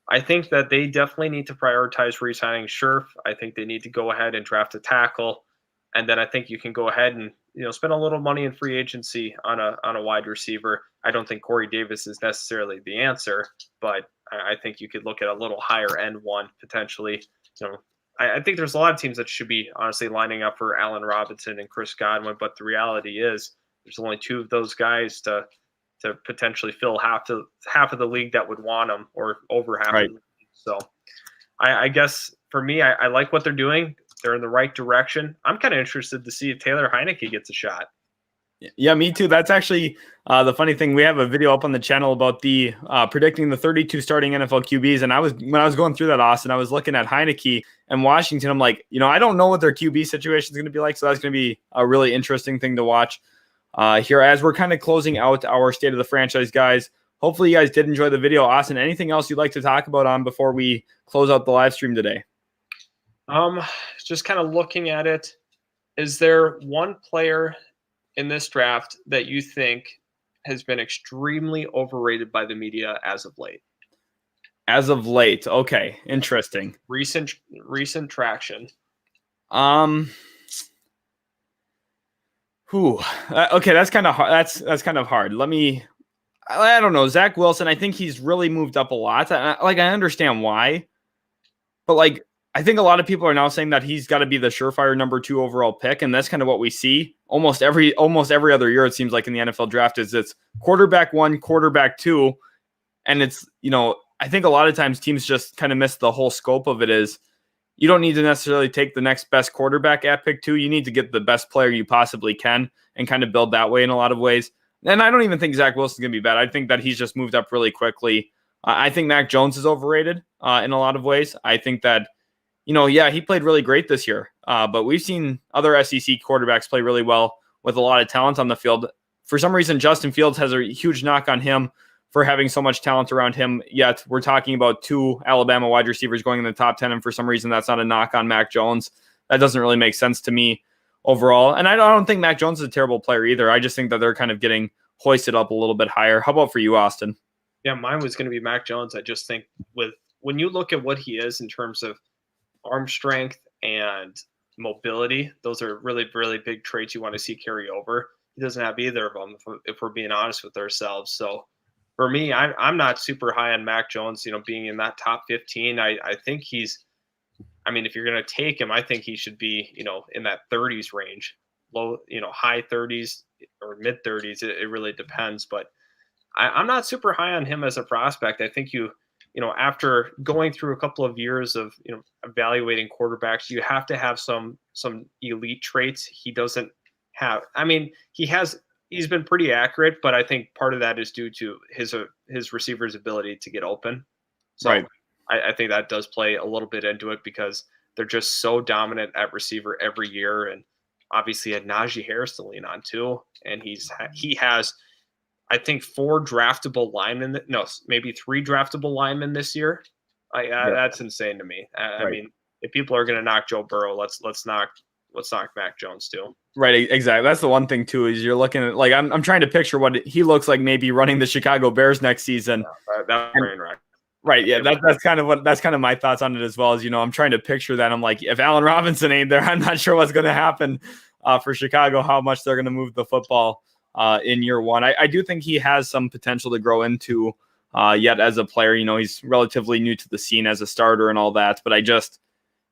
I think that they definitely need to prioritize re-signing Scherf. I think they need to go ahead and draft a tackle. And then I think you can go ahead and spend a little money in free agency on a wide receiver. I don't think Corey Davis is necessarily the answer, but I think you could look at a little higher end one potentially. I think there's a lot of teams that should be honestly lining up for Allen Robinson and Chris Godwin, but the reality is there's only 2 of those guys to potentially fill half of the league that would want them, or over half. Right. Of the league. So I guess for me, I like what they're doing. They're in the right direction. I'm kind of interested to see if Taylor Heineke gets a shot. Yeah, me too. That's actually the funny thing. We have a video up on the channel about the predicting the 32 starting NFL QBs. And when I was going through that, Austin, I was looking at Heineke and Washington. I'm like, I don't know what their QB situation is going to be like. So that's going to be a really interesting thing to watch here as we're kind of closing out our State of the Franchise, guys. Hopefully you guys did enjoy the video. Austin, anything else you'd like to talk about on before we close out the live stream today? Just kind of looking at it, is there one player in this draft that you think has been extremely overrated by the media as of late? As of late, okay, interesting. Recent traction. Okay, that's kind of hard. That's kind of hard. I don't know. Zach Wilson, I think he's really moved up a lot. I understand why, but I think a lot of people are now saying that he's got to be the surefire number 2 overall pick, and that's kind of what we see almost every other year, it seems like in the NFL draft, is it's quarterback 1, quarterback 2. And it's, I think a lot of times teams just kind of miss the whole scope of it. Is you don't need to necessarily take the next best quarterback at pick 2. You need to get the best player you possibly can and kind of build that way in a lot of ways. And I don't even think Zach Wilson's going to be bad. I think that he's just moved up really quickly. I think Mac Jones is overrated in a lot of ways. I think that, he played really great this year. But we've seen other SEC quarterbacks play really well with a lot of talent on the field. For some reason, Justin Fields has a huge knock on him for having so much talent around him, yet we're talking about 2 Alabama wide receivers going in the top 10, and for some reason that's not a knock on Mac Jones. That doesn't really make sense to me overall. And I don't think Mac Jones is a terrible player either. I just think that they're kind of getting hoisted up a little bit higher. How about for you, Austin? Yeah, mine was going to be Mac Jones. I just think when you look at what he is in terms of arm strength and mobility, those are really, really big traits you want to see carry over. He doesn't have either of them, if we're being honest with ourselves. So for me, I'm not super high on Mac Jones, being in that top 15. I think if you're going to take him, I think he should be, in that 30s range, low, high 30s or mid 30s. It really depends. But I'm not super high on him as a prospect. I think after going through a couple of years of, evaluating quarterbacks, you have to have some elite traits. He doesn't have, he's been pretty accurate, but I think part of that is due to his receiver's ability to get open. So right. I think that does play a little bit into it because they're just so dominant at receiver every year. And obviously had Najee Harris to lean on too. And he has, I think, 4 draftable linemen. No, maybe 3 draftable linemen this year. That's insane to me. Right. If people are going to knock Joe Burrow, let's knock Mac Jones too. Right, exactly. That's the one thing too, is you're looking at, like, I'm trying to picture what he looks like maybe running the Chicago Bears next season. That brain wreck. Right, yeah, that's kind of my thoughts on it as well. As I'm trying to picture that. I'm like, if Allen Robinson ain't there, I'm not sure what's going to happen for Chicago. How much they're going to move the football in year one. I do think he has some potential to grow into yet as a player. He's relatively new to the scene as a starter and all that. But I just,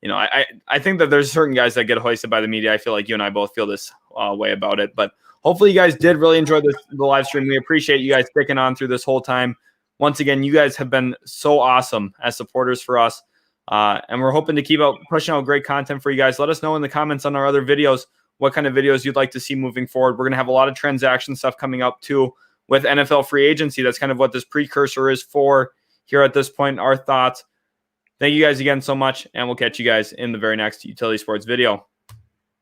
I think that there's certain guys that get hoisted by the media. I feel like you and I both feel this way about it. But hopefully you guys did really enjoy the live stream. We appreciate you guys sticking on through this whole time. Once again, you guys have been so awesome as supporters for us. And we're hoping to keep pushing out great content for you guys. Let us know in the comments on our other videos what kind of videos you'd like to see moving forward. We're going to have a lot of transaction stuff coming up too with NFL free agency. That's kind of what this precursor is for here at this point. Our thoughts. Thank you guys again so much, and we'll catch you guys in the very next Utility Sports video.